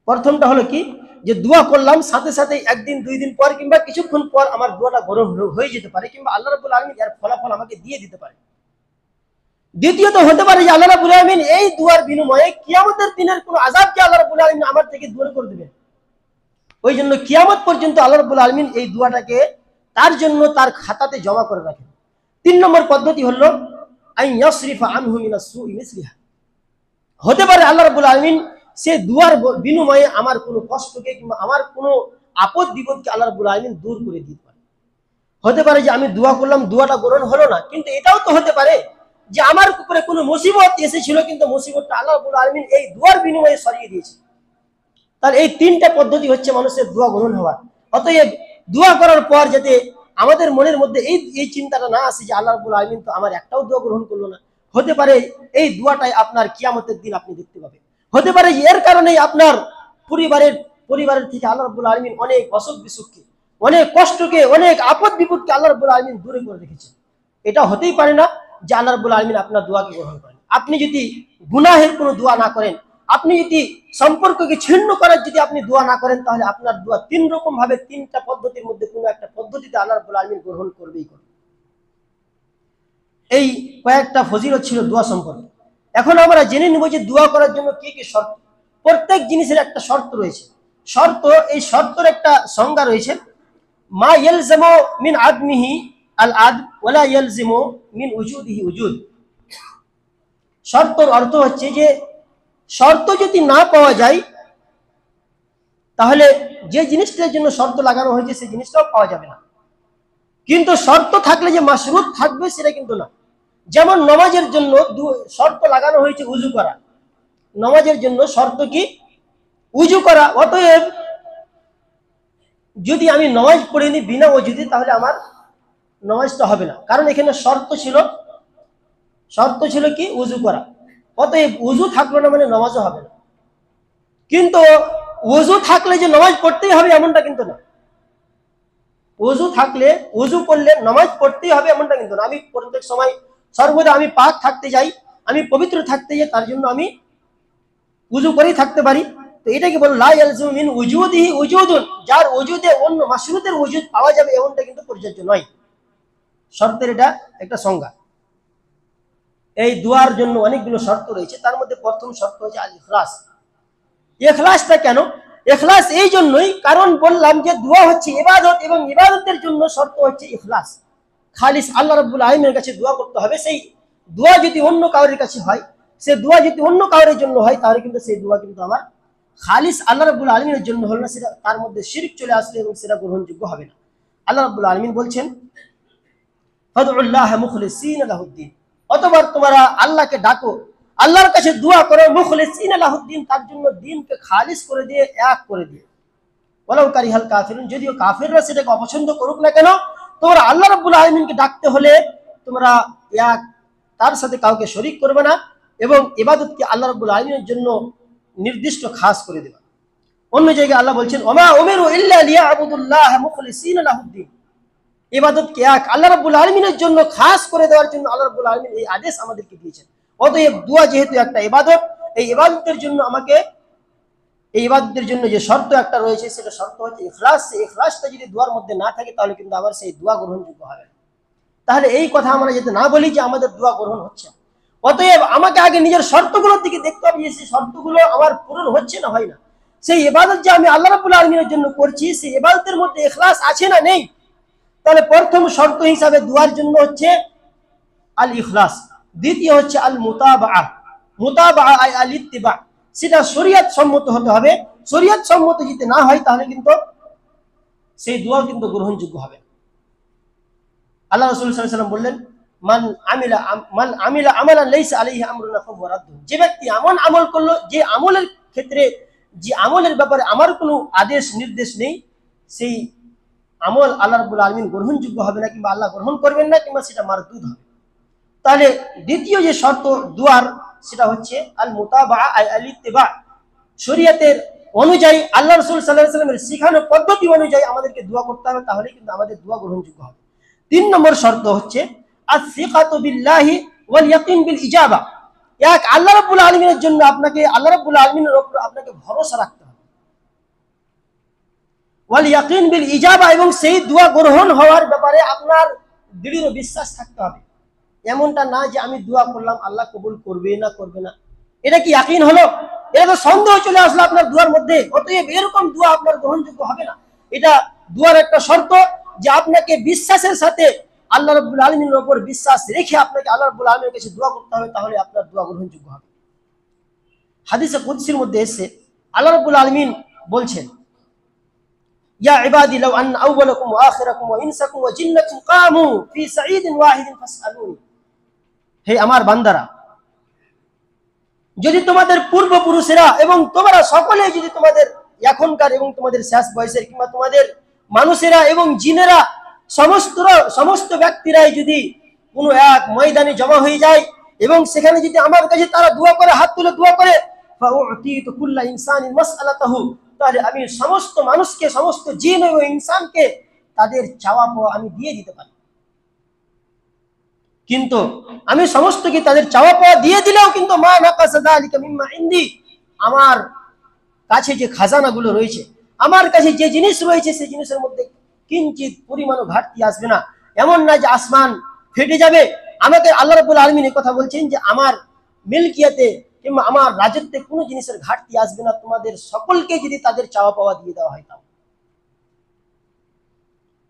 প্রথমটা হলো কি, যে দোয়া করলাম সাথে সাথে একদিন দুই দিন পর কিংবা কিছুক্ষণ পর আমার দোয়াটা গ্রহণ হয়ে যেতে পারে, কিংবা আল্লাহ রাব্বুল আলামিন এর ফলাফল আমাকে দিয়ে দিতে পারে। দ্বিতীয়ত হতে পারে যে আল্লাহ রাব্বুল আলামিন এই দোয়ার বিনিময়ে কিয়ামতের দিনের কোনো আযাবকে আল্লাহ রাব্বুল আলামিন আমার থেকে দূর করে দিবেন। ওই জন্য কিয়ামত পর্যন্ত আল্লাহ রাব্বুল আলামিন এই দোয়াটাকে তার জন্য তার খাতাতে জমা করে রাখেন। তিন নম্বর পদ্ধতি হলো আন ইয়াসরিফা আনহু মিনাস সুই মিসলিহা, হতে পারে আল্লাহ রাব্বুল আলামিন সে দুয়ার বিনিময়ে আমার কোনো কষ্টকে কিংবা আমার কোনো আপদ বিপদকে আল্লাহ রাব্বুল আলামিন দূর করে দিতে পারে। হতে পারে যে আমি দোয়া করলাম, দোয়াটা গ্রহণ হলো না, কিন্তু এটাও তো হতে পারে যে আমার উপরে কোনো মুসিবত এসেছিল, কিন্তু মুসিবতটা আল্লাহ রাব্বুল আলামিন এই দোয়ার বিনিময়ে সরিয়ে দিয়েছে। তাহলে এই তিনটা পদ্ধতি হচ্ছে মানুষের দোয়া গ্রহণ হওয়ার। অতএব দোয়া করার পর যাতে আমাদের মনের মধ্যে এই চিন্তাটা না আসে যে আল্লাহ রাব্বুল আলামিন তো আমার একটাও দোয়া গ্রহণ করলো না। হতে পারে এই দোয়াটাই আপনার কিয়ামতের দিন আপনি দেখতে পাবেন। হতে পারে এর কারণেই আপনার পরিবারের থেকে আল্লাহ রাব্বুল আলামিন অনেক অসুখ বিসুখকে, অনেক কষ্টকে, অনেক আপদ বিপদকে আল্লাহ রাব্বুল আলামিন দূরে করে রেখেছেন। এটা হতেই পারে না যে আল্লাহ রাব্বুল আলামিন আপনার দোয়াকে গ্রহণ করেন। আপনি যদি গুনাহের কোনো দোয়া না করেন, আপনি যদি সম্পর্ককে ছিন্ন করার যদি আপনি দোয়া না করেন, তাহলে আপনার দোয়া তিন রকম ভাবে, তিনটা পদ্ধতির মধ্যে কোনো একটা পদ্ধতিতে আল্লাহ রাব্বুল আলামিন গ্রহণ করবেই করবে। এই কয়েকটা ফজিলত ছিল দোয়া সম্পর্কে। এখন আমরা জেনে নেব যে দোয়া করার জন্য কি কি শর্ত। প্রত্যেক জিনিসের একটা শর্ত রয়েছে। এই শর্তের একটা সংজ্ঞা রয়েছে, মা ইয়ালজামু মিন আদমিহি আল আদ ওয়ালা ইয়ালজিমু মিন উজুদিহি উজুদ। শর্তর অর্থ হচ্ছে যে শর্ত যদি না পাওয়া যায়, তাহলে যে জিনিসটার জন্য শর্ত লাগানো হয়েছে সেই জিনিসটাও পাওয়া যাবে না। কিন্তু শর্ত থাকলে যে মাশরুত থাকবে সেটা কিন্তু না। যেমন নামাজের জন্য শর্ত লাগানো হয়েছে উযু করা, নামাজের জন্য শর্ত কি? উযু করা। অতএব যদি আমি নামাজ পড়িনি বিনা ওযুতে, তাহলে আমার নামাজটা হবে না, কারণ এখানে শর্ত ছিল কি? উযু করা। অতএব উযু থাকলো না মানে নামাজও হবে না। কিন্তু ওযু থাকলে যে নামাজ পড়তেই হবে এমনটা কিন্তু না। ওযু থাকলে, ওযু করলে নামাজ পড়তেই হবে এমনটা কিন্তু না। আমি প্রত্যেক সময় সর্বদা আমি পাক থাকতে যাই, আমি পবিত্র থাকতে যাই, তার জন্য আমি ওযু করেই থাকতে পারি। তো এটাকে বল লা ইয়ালজু মিন উজুদিহি উজুদুন, যার ওযুদে অন্য মাশরুতের ওযুদ পাওয়া যাবে এমনটা কিন্তু প্রযোজ্য নয়। শর্তের এটা একটা সংজ্ঞা। এই দোয়ার জন্য অনেকগুলো শর্ত রয়েছে, তার মধ্যে প্রথম শর্ত হচ্ছে আল ইখলাস। ইখলাসটা কেন? ইখলাস এই জন্যই কারণ বললাম যে দোয়া হচ্ছে ইবাদত, এবং ইবাদতের জন্য শর্ত হচ্ছে ইখলাস। খালিস আল্লাহ রাব্বুল আলামিনের কাছে দোয়া করতে হবে। সেই দোয়া যদি অন্য কাউরের কাছে হয়, সেই দোয়া যদি অন্য কাউরের জন্য হয়, তাহলে কিন্তু সেই দোয়া কিন্তু আমার খালিস আল্লাহ রাব্বুল আলামিনের জন্য হলো না, সেটা তার মধ্যে শিরক চলে আসলে এবং সেটা গ্রহণযোগ্য হবে না। আল্লাহ রাব্বুল আলামিন বলছেন ফাদউল্লাহ মুখলিসিনা লাহুদ্দিন, অতঃপর তোমরা আল্লাহকে ডাকো, আল্লাহর কাছে দোয়া করো মুখলিসিনা লাহুদ্দিন, তার জন্য দ্বীনকে খালিস করে দিয়ে, এক করে দিয়ে। ওয়ালাউ কারিহাল কাফিরুন, যদিও কাফিররা সেটাকে অপছন্দ করুক না কেন, তোমরা আল্লাহ রাব্বুল আলামিনকে ডাকতে হলে তোমরা এক, তার সাথে কাউকে শরীক করবে না, এবং ইবাদতকে আল্লাহ রাব্বুল আলামিনের জন্য নির্দিষ্ট খাস করে দেবে। অন্য জায়গায় আল্লাহ বলছেন ওমা উমিরু ইল্লা লিয়াবুদুল্লাহ মুখলিসিনা লাহুদ্দিন, ইবাদতকে এক আল্লাহ রাব্বুল আলামিনের জন্য খাস করে দেওয়ার জন্য আল্লাহ রাব্বুল আলামিন এই আদেশ আমাদেরকে দিয়েছেন। অতএব দোয়া যেহেতু একটা ইবাদত, এই ইবাদতের জন্য আমাকে, এই ইবাদতের জন্য যে শর্ত একটা রয়েছে সেটা শর্ত হচ্ছে ইখলাস। সেই ইখলাসটা যদি দোয়ার মধ্যে না থাকে তাহলে কিন্তু আমার সেই দোয়া গ্রহণযোগ্য হবে না। তাহলে এই কথা আমরা যাতে না বলি যে আমাদের দোয়া গ্রহণ হচ্ছে, অতএব আমাকে আগে নিজের শর্তগুলোর দিকে দেখতে হবে যে সেই শর্তগুলো আমার পূরণ হচ্ছে না হয় না। সেই ইবাদত যে আমি আল্লাহ রাব্বুল আলামিনের জন্য করছি সেই ইবাদতের মধ্যে ইখলাস আছে না নেই। তাহলে প্রথম শর্ত হিসাবে দোয়ার জন্য হচ্ছে আল ইখলাস, দ্বিতীয় হচ্ছে আল মুতাবাআ। মুতাবাআ আল ইত্তিবা, সেটা শরীয়ত সম্মত হতে হবে। শরীয়ত সম্মত যদি না হয় তাহলে কিন্তু সেই দোয়া কিন্তু গ্রহণযোগ্য হবে। আল্লাহ রাসূল সাল্লাল্লাহু আলাইহি ওয়াসাল্লাম বললেন মান আমিলা আমালান লাইসা আলাইহি আমরুনা ফাহুয়া রাদ্দুন, যে ব্যক্তি এমন আমল করলো যে আমলের ক্ষেত্রে, যে আমলের ব্যাপারে আমার কোনো আদেশ নির্দেশ নেই, সেই আমল আল্লাহ রাব্বুল আলামিন গ্রহণযোগ্য হবে না, কিংবা আল্লাহ গ্রহণ করবেন না, কিংবা সেটা মারদুদ হবে। তাহলে দ্বিতীয় যে শর্ত দোয়ার সেটা হচ্ছে আল মুতাবাআ আল ইত্তিবা, শরীয়তের অনুযায়ী আল্লাহ রাসূল সাল্লাল্লাহু আলাইহি ওয়াসাল্লামের শিখানো পদ্ধতি অনুযায়ী আমাদেরকে দোয়া করতে হবে, তাহলে কিন্তু আমাদের দোয়া গ্রহণযোগ্য হবে। 3 নম্বর শর্ত হচ্ছে আস-সিকাতু বিল্লাহি ওয়াল ইয়াকিন বিল ইজাবা, এক আল্লাহ রাব্বুল আলামিনের জন্য আপনাকে, আল্লাহ রাব্বুল আলামিনের উপর আপনাকে ভরসা রাখতে হবে। ওয়াল ইয়াকিন বিল ইজাবা, এবং সেই দোয়া গ্রহণ হওয়ার ব্যাপারে আপনার দৃঢ় বিশ্বাস থাকতে হবে। এমনটা না যে আমি দোয়া করলাম আল্লাহ কবুল করবে না করবে না, এটা কি ইয়াকিন হলো? এটা তো সন্দেহ চলে আসলো আপনার দোয়ার মধ্যে। অতএব এরকম দোয়া আপনার গ্রহণযোগ্য হবে না। এটা দোয়ার একটা শর্ত যে আপনাকে বিশ্বাসের সাথে আল্লাহ রাব্বুল আলামিনের উপর বিশ্বাস রেখে আপনাকে আল্লাহ রাব্বুল আলামিনের কাছে দোয়া করতে হবে, তাহলে আপনার দোয়া গ্রহণযোগ্য হবে। হাদিসে কুদসির মধ্যে এসে আল্লাহ রাব্বুল আলামিন বলছেন, ইয়া ইবাদি লাউ আন্না আউওয়ালাকুম ওয়া আখিরাকুম ওয়া ইনসাকুম ওয়া জিন্নাকুম কামু ফি সাঈদিন ওয়াহিদিন ফাসআলুনি, হে আমার বান্দারা, যদি তোমাদের পূর্বপুরুষেরা এবং তোমরা সকলে যদি তোমাদের এখনকার এবং তোমাদের শেষ বয়সের, কিংবা তোমাদের মানুষেরা এবং জিনেরা সমস্ত ব্যক্তিরাই যদি কোনো এক ময়দানে জমা হয়ে যায় এবং সেখানে যদি আমার কাছে তারা দোয়া করে, হাত তুলে দোয়া করে, ফাউতিতু কুল্লা ইনসানিন মাসআলাতাহু, তাহলে আমি সমস্ত মানুষকে, সমস্ত জিন এবং ইনসানকে তাদের চাওয়া পাওয়া আমি দিয়ে দিতে পারি। কিন্তু আমি সমস্তকে তাদের চাওয়া পাওয়া দিয়ে দিলেও কিন্তু মা নাকাসা যালিকা মিম্মা ইনদি, আমার কাছে যে খাজানাগুলো রয়েছে, আমার কাছে যে জিনিস রয়েছে, সেই জিনিসের মধ্যে কিঞ্চিত পরিমাণও ঘাটতি আসবে না। এমন না যে আসমান ফেটে যাবে। আমাকে আল্লাহ রাব্বুল আলামিন এই কথা বলছেন যে আমার মিলকিয়াতে কিংবা আমার রাজত্বে কোনো জিনিসের ঘাটতি আসবে না, তোমাদের সকলকে যদি তাদের চাওয়া পাওয়া দিয়ে দেওয়া হয়। তাও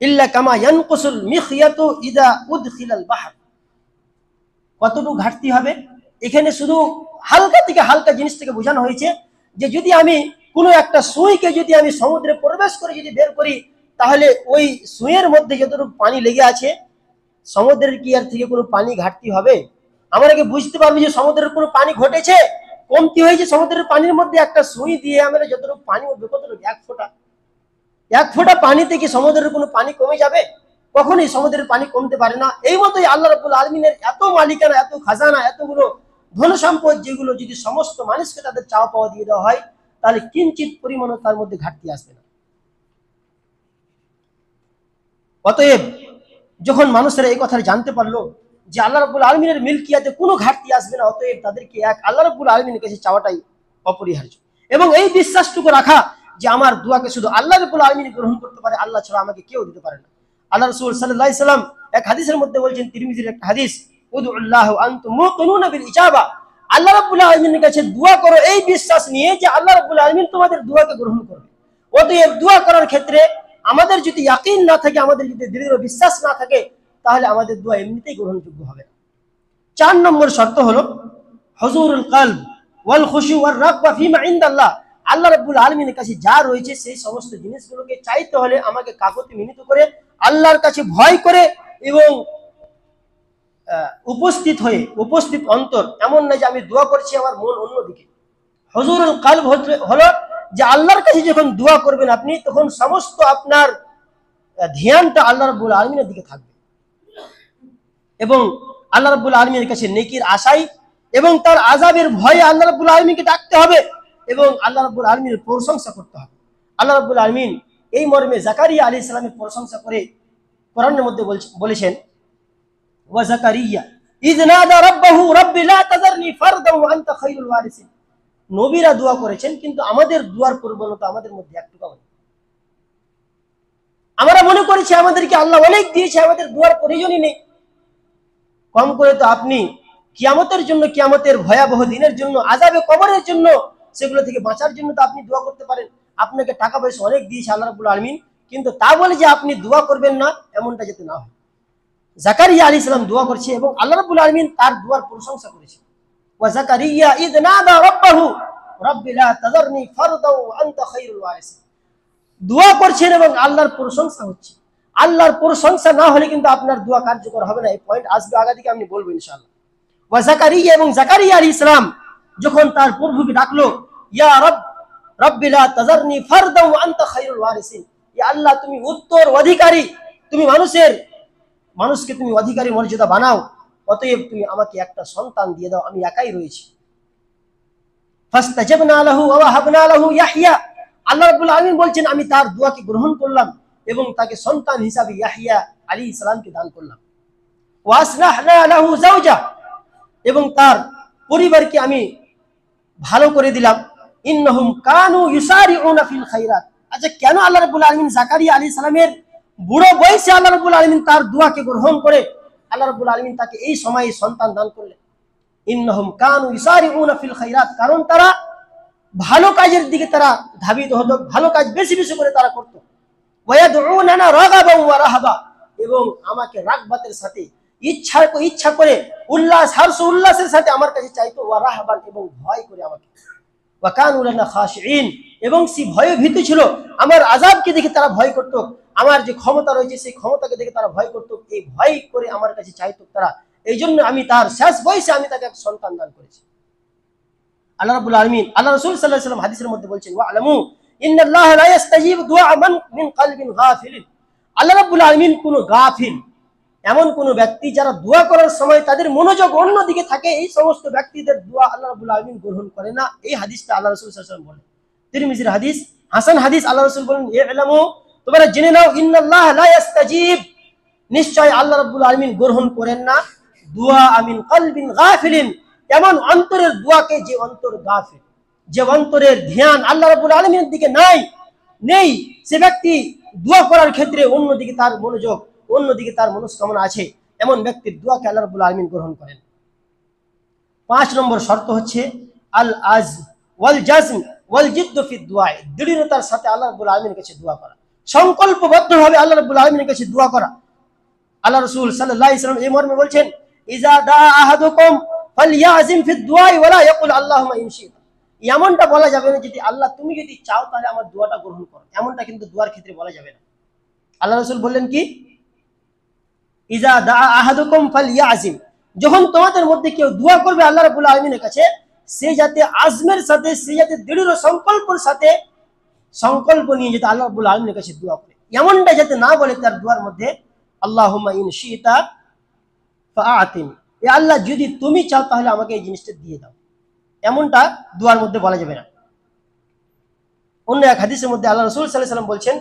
ইল্লা কামা ইয়ানকুসুল মিখয়াতু ইযা উদখিলাল বাহর, কতটুকু ঘাটতি হবে? এখানে শুধু হালকা থেকে হালকা জিনিস থেকে বোঝানো হয়েছে যে যদি আমি কোনো একটা সুইকে যদি আমি সমুদ্রে প্রবেশ করে যদি বের করি, তাহলে ওই সুইয়ের মধ্যে যতটুকু পানি লেগে আছে, সমুদ্রের কি আর থেকে কোনো পানি ঘাটতি হবে? আমরা কি বুঝতে পারবো যে সমুদ্রের কোনো পানি ঘটেছে, কমতি হয়েছে? সমুদ্রের পানির মধ্যে একটা সুই দিয়ে আমরা যতটুকু পানি উঠবে, কতটুকু? 1 ফোঁটা পানিতে কি সমুদ্রের কোনো পানি কমে যাবে? কখনোই সমুদ্রের পানি কমতে পারে না। এই মতোই আল্লাহ রাব্বুল আলামিনের এত মালিকানা, এত খাজানা, এতগুলো ধন সম্পদ, যেগুলো যদি সমস্ত মানুষকে তাদের চাওয়া পাওয়া দিয়ে দেওয়া হয়, তাহলে কিঞ্চিত পরিমাণও তার মধ্যে ঘাটতি আসবে না। অতএব যখন মানুষেরা এই কথা জানতে পারলো যে আল্লাহ রাব্বুল আলামিনের মিলকিয়াতে কোনো ঘাটতি আসবে না, অতএব তাদেরকে এক আল্লাহ রাব্বুল আলামিনের কাছে চাওয়াটাই অপরিহার্য। এবং এই বিশ্বাসটুকু রাখা যে আমার দোয়াকে শুধু আল্লাহ রাব্বুল আলামিন গ্রহণ করতে পারে, আল্লাহ ছাড়া আমাকে কেউ দিতে পারে না। আল্লাহ রাসূল সাল্লাল্লাহু আলাইহি সাল্লাম এক হাদিসের মধ্যে বলছেন, তিরমিজির একটা হাদিস, উদুল্লাহ আনতুম মুকিনুনা বিল ইজাবা, আল্লাহ রাব্বুল আলামিনের কাছে দোয়া করো এই বিশ্বাস নিয়ে যে আল্লাহ রাব্বুল আলামিন তোমাদের দোয়াকে গ্রহণ করবে। অতএব দোয়া করার ক্ষেত্রে আমাদের যদি ইয়াকিন না থাকে, আমাদের যদি দৃঢ় বিশ্বাস না থাকে, তাহলে আমাদের দোয়া এমনিতেই গ্রহণযোগ্য হবে না। 4 নম্বর শর্ত হলো হুজুরুল কলব ওয়াল খুশু ওয়ার রাগবা ফিমা ইনদাল্লাহ, আল্লাহ রাব্বুল আলামিনের কাছে যা রয়েছে সেই সমস্ত জিনিসগুলোকে চাইতে হলে আমাকে কাকুতি মিনতি করে, আল্লাহর কাছে ভয় করে এবং উপস্থিত অন্তর, এমন না যে আমি দোয়া করছি আমার মন অন্যদিকে। হুজুরুল কলব হলো যে আল্লাহর কাছে যখন দোয়া করবেন আপনি, তখন সমস্ত আপনার ধ্যানটা আল্লাহ রাব্বুল আলামিনের দিকে থাকবে এবং আল্লাহ রাব্বুল আলামিনের কাছে নেকির আশায় এবং তার আযাবের ভয়ে আল্লাহ রাব্বুল আলামিনকে ডাকতে হবে এবং আল্লাহ রাব্বুল আলামিনের প্রশংসা করতে হবে। আল্লাহ রাব্বুল আলামিন এই মর্মে জাকারিয়া আলাইহিস সালামের প্রশংসা করে কোরআনের মধ্যে বলেছেন, ওয়া জাকারিয়া ইয নাদা রাব্বাহু রাব্বি লা তাযারনি ফারদান ওয়া আনতা খায়রুল ওয়ারিসিন। নবীরা দোয়া করেছেন, কিন্তু আমাদের দোয়ার প্রবণতা আমাদের মধ্যে একটুও নেই। আমরা মনে করেছি আমাদেরকে আল্লাহ অনেক দিয়েছে, আমাদের দোয়ার প্রয়োজনই নেই। কম করে তো আপনি কিয়ামতের জন্য, কিয়ামতের ভয়াবহ দিনের জন্য, আযাবে কবরের জন্য, সেগুলো থেকে বাঁচার জন্য তো আপনি দোয়া করতে পারেন। আপনাকে টাকা পয়সা অনেক দিয়েছে আল্লাহ রাব্বুল আলামিন, কিন্তু তা বলে যে আপনি দোয়া করবেন না, এমনটা যাতে না হয়। জাকারিয়া আলাইহিস সালাম দোয়া করছে এবং আল্লাহ রাব্বুল আলামিন তার দোয়ার প্রশংসা করেছে। ওয়া জাকারিয়া ইয নাদা রাব্বাহু রাব্বি লা তাযারনি ফারদান ওয়া আনতা খায়রুল ওয়ারিসিন। দোয়া করছেন এবং আল্লাহর প্রশংসা হচ্ছে। আল্লাহর প্রশংসা না হলে কিন্তু আপনার দোয়া কার্যকর হবে না। এই পয়েন্ট আসবে আগা দিকে, আমি বলবো ইনশাআল্লাহ। ওয়া জাকারিয়া, এবং জাকারিয়া আলাইহিস সালাম যখন তার প্রভুকে ডাকলো, ইয়া রব রাব্বি লা তাযারনি ফারদান ওয়া আনতা খায়রুল ওয়ারিসিন, ইয়া আল্লাহ তুমি উত্তর অধিকারী, তুমি মানুষকে তুমি অধিকারী মর্যাদা বানাও, অতএব তুমি আমাকে একটা সন্তান দিয়ে দাও, আমি একাই রয়েছি। ফাস্তাজাবনা লাহু ওয়া ওয়াহাবনা লাহু ইয়াহইয়া। আল্লাহ রাব্বুল আলামিন বলছেন, আমি তার দোয়াকে গ্রহণ করলাম এবং তাকে সন্তান হিসাবে ইয়াহইয়া আলাইহিস সালামকে দান করলাম। ওয়া আসলাহনা লাহু যাওজা, এবং তার পরিবারকে আমি ভালো করে দিলাম। ইন্নাহুম কানু ইউসারিউনা ফিল খায়রাত। আচ্ছা, কেন আল্লাহ রাব্বুল আলামিন জাকারিয়া আলাইহিস সালামের বুড়ো বয়সে আল্লাহ রাব্বুল আলামিন তার দোয়াকে গ্রহণ করে আল্লাহ রাব্বুল আলামিন তাকে এই সময়ে সন্তান দান করলেন? ইন্নাহুম কানু ইউসারিউনা ফিল খায়রাত, কারণ তারা ভালো কাজের দিকে তারা ধাবিত হতো, ভালো কাজ বেশি বেশি করে তারা করত। ওয়ায়াদউনানা রাগাবান ওয়া রাহাবা, এবং আমাকে রাগবাতের সাথে, ইচ্ছা করে, উল্লাসের সাথে আমার কাছে চাইতো। ওয়া রাহাবান, এবং ভয় করে আমাকে। ওয়া কানু লানা খাশিঈন, এবং সে ভয়ভীত ছিল। আমার আযাবকে দেখে তারা ভয় করত, আমার যে ক্ষমতা রয়েছে সেই ক্ষমতাকে দেখে তারা ভয় করত। এই ভয় করে আমার কাছে চাইতো তারা। এই জন্য আমি তার শেষ বয়সে আমি তাকে এক সন্তান দান করেছি। আল্লাহ রাব্বুল আলামিন, আল্লাহ রাসূল সাল্লাল্লাহু আলাইহি ওয়াসাল্লাম হাদিসের মধ্যে বলছেন, ওয়া'লামু ইন্নাল্লাহা লা ইস্তাজিবু দুআ মান মিন কলবিন গাফিলিন। আল্লাহ রাব্বুল আলামিন কোন গাফিল, এমন কোন ব্যক্তি যারা দোয়া করার সময় তাদের মনোযোগ অন্যদিকে থাকে, এই সমস্ত ব্যক্তিদের দোয়া আল্লাহ রাব্বুল আলামিন গ্রহণ করে না। এই হাদিসটা আল্লাহ রাসূল সাল্লাল্লাহু আলাইহি ওয়াসাল্লাম বলেন, তিরমিজির হাদিস, হাসান হাদিস। আল্লাহ রাসূল বলেন, ই'লামু, তোমরা জেনে নাও, ইন্নাল্লাহা লা ইস্তাজিব, নিশ্চয় আল্লাহ রাব্বুল আলামিন গ্রহণ করেন না দুআ মিন কলবিন গাফিলিন, এমন অন্তরের দোয়াকে, যে অন্তর গাফিল, যে অন্তরের ধ্যান আল্লাহ রাব্বুল আলামিনের দিকে নেই, সে ব্যক্তি দোয়া করার ক্ষেত্রে অন্যদিকে তার মনোযোগ, অন্যদিকে তার মনস্কামনা আছে, এমন ব্যক্তির দোয়াকে আল্লাহ রাব্বুল আলামিন গ্রহণ করেন। 5 নম্বর শর্ত হচ্ছে আল আজ ওয়াল জাজম ওয়াল জিদ্দ ফি দুআ, দৃঢ়তার সাথে আল্লাহ রাব্বুল আলামিনের কাছে দোয়া করা, সংকল্পবদ্ধভাবে আল্লাহ রাব্বুল আলামিনের কাছে দোয়া করা। আল্লাহ রাসূল সাল্লাল্লাহু আলাইহি ওয়াসাল্লাম এই মর্মে বলছেন, ইজা দা আহাদুকুম ফালইয়াজিম ফি দুআ ওয়ালা ইয়াকুল আল্লাহুম্মা ইন শি'তা। এমনটা বলা যাবে না যদি আল্লাহ তুমি যদি চাও তাহলে আমার দোয়াটা গ্রহণ করো, এমনটা কিন্তু দোয়ার ক্ষেত্রে বলা যাবে না। আল্লাহ রাসূল বললেন কি, ইজা দা আহাদুকুম ফালইয়াজিম, যখন তোমাদের মধ্যে কেউ দোয়া করবে আল্লাহ রাব্বুল আলামিনের কাছে, সে যাতে আজমের সাথে, সে যাতে দৃঢ় সংকল্পের সাথে, সংকল্প নিয়ে যাতে আল্লাহ রাব্বুল আলামিনের কাছে দোয়া করে, এমনটা যাতে না বলে তার দোয়ার মধ্যে আল্লাহুম্মা ইন শি'তা ফাআতিনি, এ আল্লাহ যদি তুমি চাও তাহলে আমাকে এই জিনিসটা দিয়ে দাও, এমনটা দোয়ার মধ্যে বলা যাবে না। অন্য এক হাদিসের মধ্যে আল্লাহ রাসূল সাল্লাল্লাহু আলাইহি ওয়াসাল্লাম বলছেন,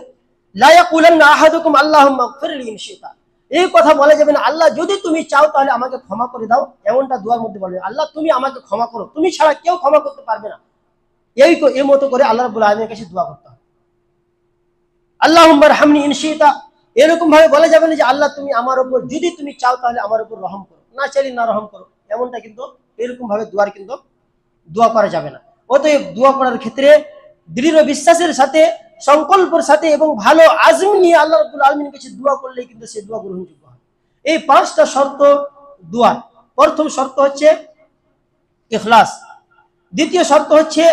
লা ইয়াকুলান্না আহাদুকুম আল্লাহুম্মা ইগফিরলি ইন শি'তা, এই কথা বলা যাবে না আল্লাহ যদি তুমি চাও তাহলে আমাকে ক্ষমা করে দাও, এমনটা দোয়ার মধ্যে বলা যাবে। আল্লাহ তুমি আমাকে ক্ষমা করো, তুমি ছাড়া কেউ ক্ষমা করতে পারবে না, এই মতো করে আল্লাহ রাব্বুল আলামিনের কাছে দোয়া করতে হবে। আল্লাহুম্মা রহমনি ইন শি'তা, এরকম ভাবে বলা যাবে না যে আল্লাহ তুমি আমার উপর, যদি তুমি চাও তাহলে আমার উপর রহম করো, না চাইলে না রহম করো, এমনটা কিন্তু এরকম ভাবে দোয়া করা যাবে না। অতএব দোয়া করার ক্ষেত্রে দৃঢ় বিশ্বাসের সাথে, সংকল্পের সাথে এবং ভালো আজম নিয়ে আল্লাহ রাব্বুল আলামিনের কাছে দোয়া করলে কিন্তু সে দোয়া গ্রহণযোগ্য হয়। এই 5টা শর্ত দোয়ার। প্রথম শর্ত হচ্ছে ইখলাস, দ্বিতীয় শর্ত হচ্ছে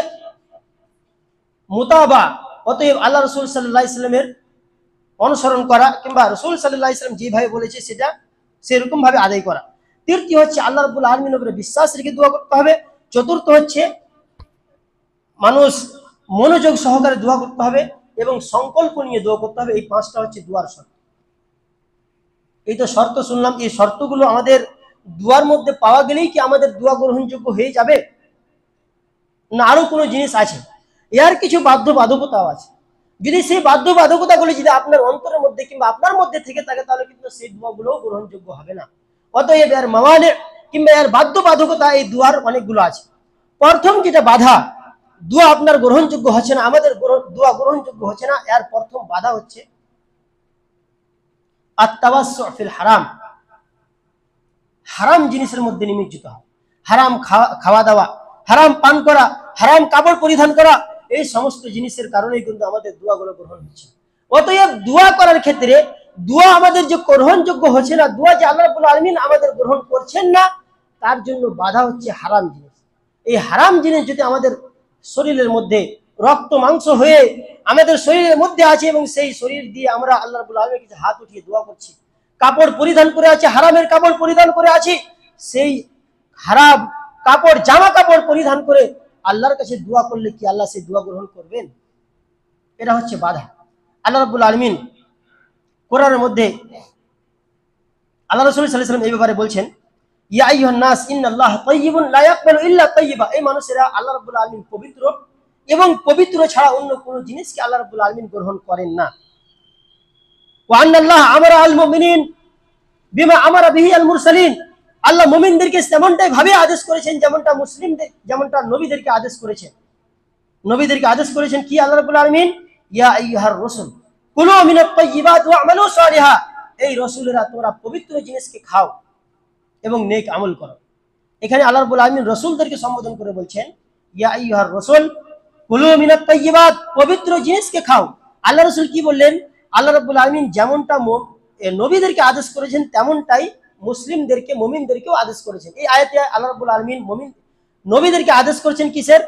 মুতাবা, অতএব আল্লাহ রাসূল সাল্লাল্লাহু আলাইহি ওয়াসাল্লামের অনুসরণ করা, কিংবা রাসূল সাল্লাল্লাহু আলাইহি ওয়াসাল্লাম যেভাবে বলেছে সেটা সেরকম ভাবে আদায় করা। তৃতীয় হচ্ছে আল্লাহ রাব্বুল আলামিনের উপরে বিশ্বাস রেখে দোয়া করতে হবে। চতুর্থ হচ্ছে মানুষ মনোযোগ সহকারে দোয়া করতে হবে এবং সংকল্প নিয়ে দোয়া করতে হবে। এই 5টা হচ্ছে দোয়ার শর্ত। এই তো শর্ত শুনলাম, এই শর্তগুলো আমাদের দোয়ার মধ্যে পাওয়া গেলেই কি আমাদের দোয়া গ্রহণযোগ্য হয়ে যাবে, না আরো কোনো জিনিস আছে? এর কিছু বাধ্যবাধকতাও আছে। যদি সেই বাধ্যবাধকতাগুলো যদি আপনার অন্তরের মধ্যে কিংবা আপনার মধ্যে থেকে থাকে, তাহলে কিন্তু সেই দোয়াগুলোও গ্রহণযোগ্য হবে না। অতএব এর মাওয়ানে কিংবা এর বাধ্যবাধকতা এই দোয়ার অনেকগুলো আছে। প্রথম যেটা বাধা, দোয়া আপনার গ্রহণযোগ্য হচ্ছে না, আমাদের দোয়া গ্রহণযোগ্য হচ্ছে না, এর প্রথম বাধা হচ্ছে আত-তাওয়াসসু ফিল হারাম, হারাম জিনিসের মধ্যে নিমজ্জিত হওয়া, হারাম খাওয়া দাওয়া, হারাম পান করা, হারাম কাপড় পরিধান করা, এই সমস্ত জিনিসের কারণেই কিন্তু আমাদের দোয়াগুলো গ্রহণ হচ্ছে। অতএব দোয়া করার ক্ষেত্রে দোয়া আমাদের যে গ্রহণযোগ্য হচ্ছে না, দোয়া যে আল্লাহ রাব্বুল আলামিন আমাদের গ্রহণ করছেন না, তার জন্য বাধা হচ্ছে হারাম জিনিস। এই হারাম জিনিস যদি আমাদের শরীরের মধ্যে রক্ত মাংস হয়ে আমাদের শরীরের মধ্যে আছে এবং সেই শরীর দিয়ে আমরা আল্লাহ রাব্বুল আলামিনের কাছে হাত উঠিয়ে দোয়া করছি, কাপড় পরিধান করে আছে, হারামের কাপড় পরিধান করে আছি, সেই হারাম কাপড় জামা কাপড় পরিধান করে আল্লাহর কাছে দোয়া করলে কি আল্লাহ সেই দোয়া গ্রহণ করবেন? এটা হচ্ছে বাধা। আল্লাহ রাব্বুল আলামিন কোরআনের মধ্যে আল্লাহ রাসূল সাল্লাল্লাহু আলাইহি ওয়াসাল্লাম এই ব্যাপারে বলছেন, ইয়া আইয়ুহান নাস ইন্নাল্লাহা তাইয়্যিবুন লা ইয়াকবালু ইল্লা তাইয়্যিবা। এই মানুষেরা, আল্লাহ রাব্বুল আলামিন পবিত্র এবং পবিত্র ছাড়া অন্য কোনো জিনিসকে আল্লাহ রাব্বুল আলামিন গ্রহণ করেন না। ওয়া আন্নাল্লাহা আমারা আল মুমিনিন বিমা আমারা বিহি আল মুরসালিন। আল্লাহ মুমিনদেরকে তেমনটাই ভাবে আদেশ করেছেন যেমনটা নবীদেরকে আদেশ করেছেন। নবীদেরকে আদেশ করেছেন কি আল্লাহ রাব্বুল আলামিন? ইয়া আইয়ুহার রাসূল কুলু মিনাত তাইয়্যিবাতি ওয়া'মালু সালিহা। এই রাসূলেরা তোমরা পবিত্র জিনিসকে খাও এবং নেক আমল করো। এখানে আল্লাহ রাব্বুল আলামিন রাসূলদেরকে সম্বোধন করে বলছেন, ইয়া আইয়ুহার রাসূল কুলু মিনাত তাইয়্যিবাত, পবিত্র জিনিসকে খাও। আল্লাহ রাসূল কি বললেন? আল্লাহ রাব্বুল আলামিন যেমনটা নবীদেরকে আদেশ করেছেন তেমনটাই মুসলিমদেরকে, মুমিনদেরকেও আদেশ করেছেন। এই আয়াতে আল্লাহ রাব্বুল আলামিন নবীদেরকে আদেশ করেছেন কিসের?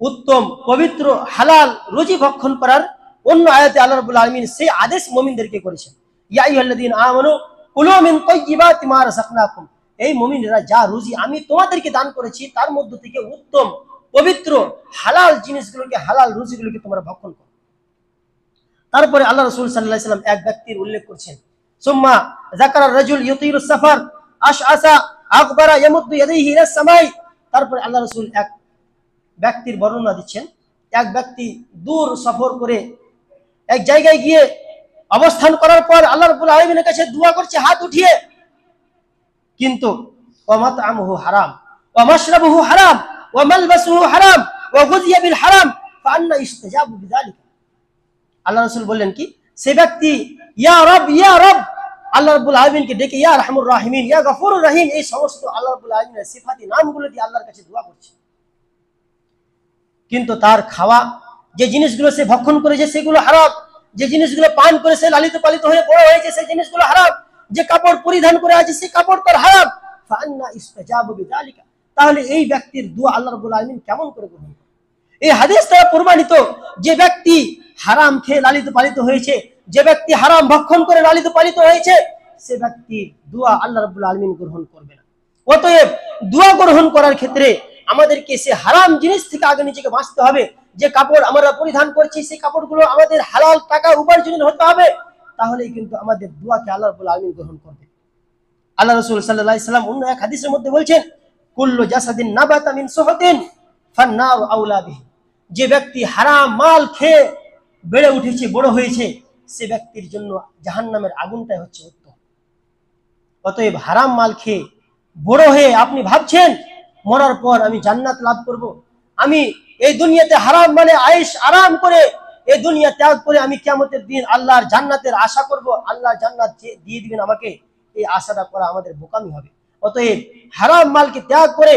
উত্তম পবিত্র হালাল রুজি ভক্ষণ করার। অন্য আয়াতে আল্লাহ রাব্বুল আলামিন সেই আদেশ মুমিনদেরকে করেছেন, ইয়া আইয়ুহাল্লাযীনা আমানু কুলু মিন তাইয়্যিবাতি মা রাযাকনাকুম। এই মুমিনরা যা রুজি আমি তোমাদেরকে দান করেছি তার মধ্য থেকে উত্তম পবিত্র হালাল জিনিসগুলোকে, হালাল রুজিগুলোকে তোমরা ভক্ষণ করো। তারপরে আল্লাহ রাসূল সাল্লাল্লাহু আলাইহি ওয়াসাল্লাম এক ব্যক্তির উল্লেখ করছেন, সুম্মা যাকারা রাজুল ইউতিরুস সাফার আশআসা আকবারা ইয়ামুদ্দু ইয়াদাইহি ইলাস সামাই। তারপরে আল্লাহ রাসূল এক ব্যক্তির বর্ণনা দিচ্ছেন, এক ব্যক্তি দূর সফর করে এক জায়গায় গিয়ে অবস্থান করার পর আল্লাহ রাব্বুল আলামিনের কাছে দোয়া করছে হাত উঠিয়ে, কিন্তু ওয়া মাতআমুহু হারাম ওয়া মাশরাবুহু হারাম ওয়া মালবাসুহু হারাম ওয়া গুযিয়া বিল হারাম ফাআন্না ইস্তাজাবু বিযালিকা। আল্লাহ রাসূল বললেন কি, সে ব্যক্তি ইয়া রব ইয়া রব আল্লাহ রাব্বুল আলামিনকে ডেকে ইয়া রাহমুর রাহিমিন, ইয়া গফুরুর রহিম, এই সমস্ত আল্লাহ রাব্বুল আলামিনের সিফাতি নামগুলো দিয়ে আল্লাহর কাছে দোয়া করছে, কিন্তু তার খাওয়া যে জিনিসগুলো সে ভক্ষণ করেছে সেগুলো হারাম, যে জিনিসগুলো পান করে সে লালিত পালিত হয়ে বড় হয়েছে সেই জিনিসগুলো হারাম, যে কাপড় পরিধান করে আছে সেই কাপড় তার হারাম। ফাআন্না ইস্তাজাবু বিযালিকা। তাহলে এই ব্যক্তির দোয়া আল্লাহ রাব্বুল আলামিন কেমন করে গ্রহণ করবেন? এই হাদিস দ্বারা প্রমাণিত, যে ব্যক্তি হারাম খেয়ে লালিত পালিত হয়েছে, যে ব্যক্তি হারাম ভক্ষণ করে লালিত পালিত হয়েছে, সে ব্যক্তির দোয়া আল্লাহ রাব্বুল আলামিন গ্রহণ করবে না। অতএব দোয়া গ্রহণ করার ক্ষেত্রে আমাদেরকে সে হারাম জিনিস থেকে আগে নিজেকে বাঁচতে হবে। যে কাপড় আমরা পরিধান করছি সেই কাপড়গুলো আমাদের হালাল টাকা উপার্জনের হতে হবে, তাহলেই কিন্তু আমাদের দোয়াকে আল্লাহ রাব্বুল আলামিন গ্রহণ করবে। আল্লাহ রাসূল সাল্লাল্লাহু আলাইহি ওয়াসাল্লাম অন্য এক হাদিসের মধ্যে বলছেন, কুল্লু জাসাদিন নাবাতা মিন সুহতিন ফান্নারু আউলা বিহি। যে ব্যক্তি হারাম মাল খেয়ে বেড়ে উঠেছে, বড় হয়েছে, সে ব্যক্তির জন্য জাহান্নামের আগুনটাই হচ্ছে উত্তম। অতএব হারাম মাল খেয়ে বড় হয়ে আপনি ভাবছেন মরার পর আমি জান্নাত লাভ করব, আমি এই দুনিয়াতে হারাম মানে আয়েশ আরাম করে এই দুনিয়া ত্যাগ করে আমি কিয়ামতের দিন আল্লাহর জান্নাতের আশা করব, আল্লাহ জান্নাত দিয়ে দিবেন আমাকে, এই আশাটা করা আমাদের বোকামি হবে। অতএব হারাম মালকে ত্যাগ করে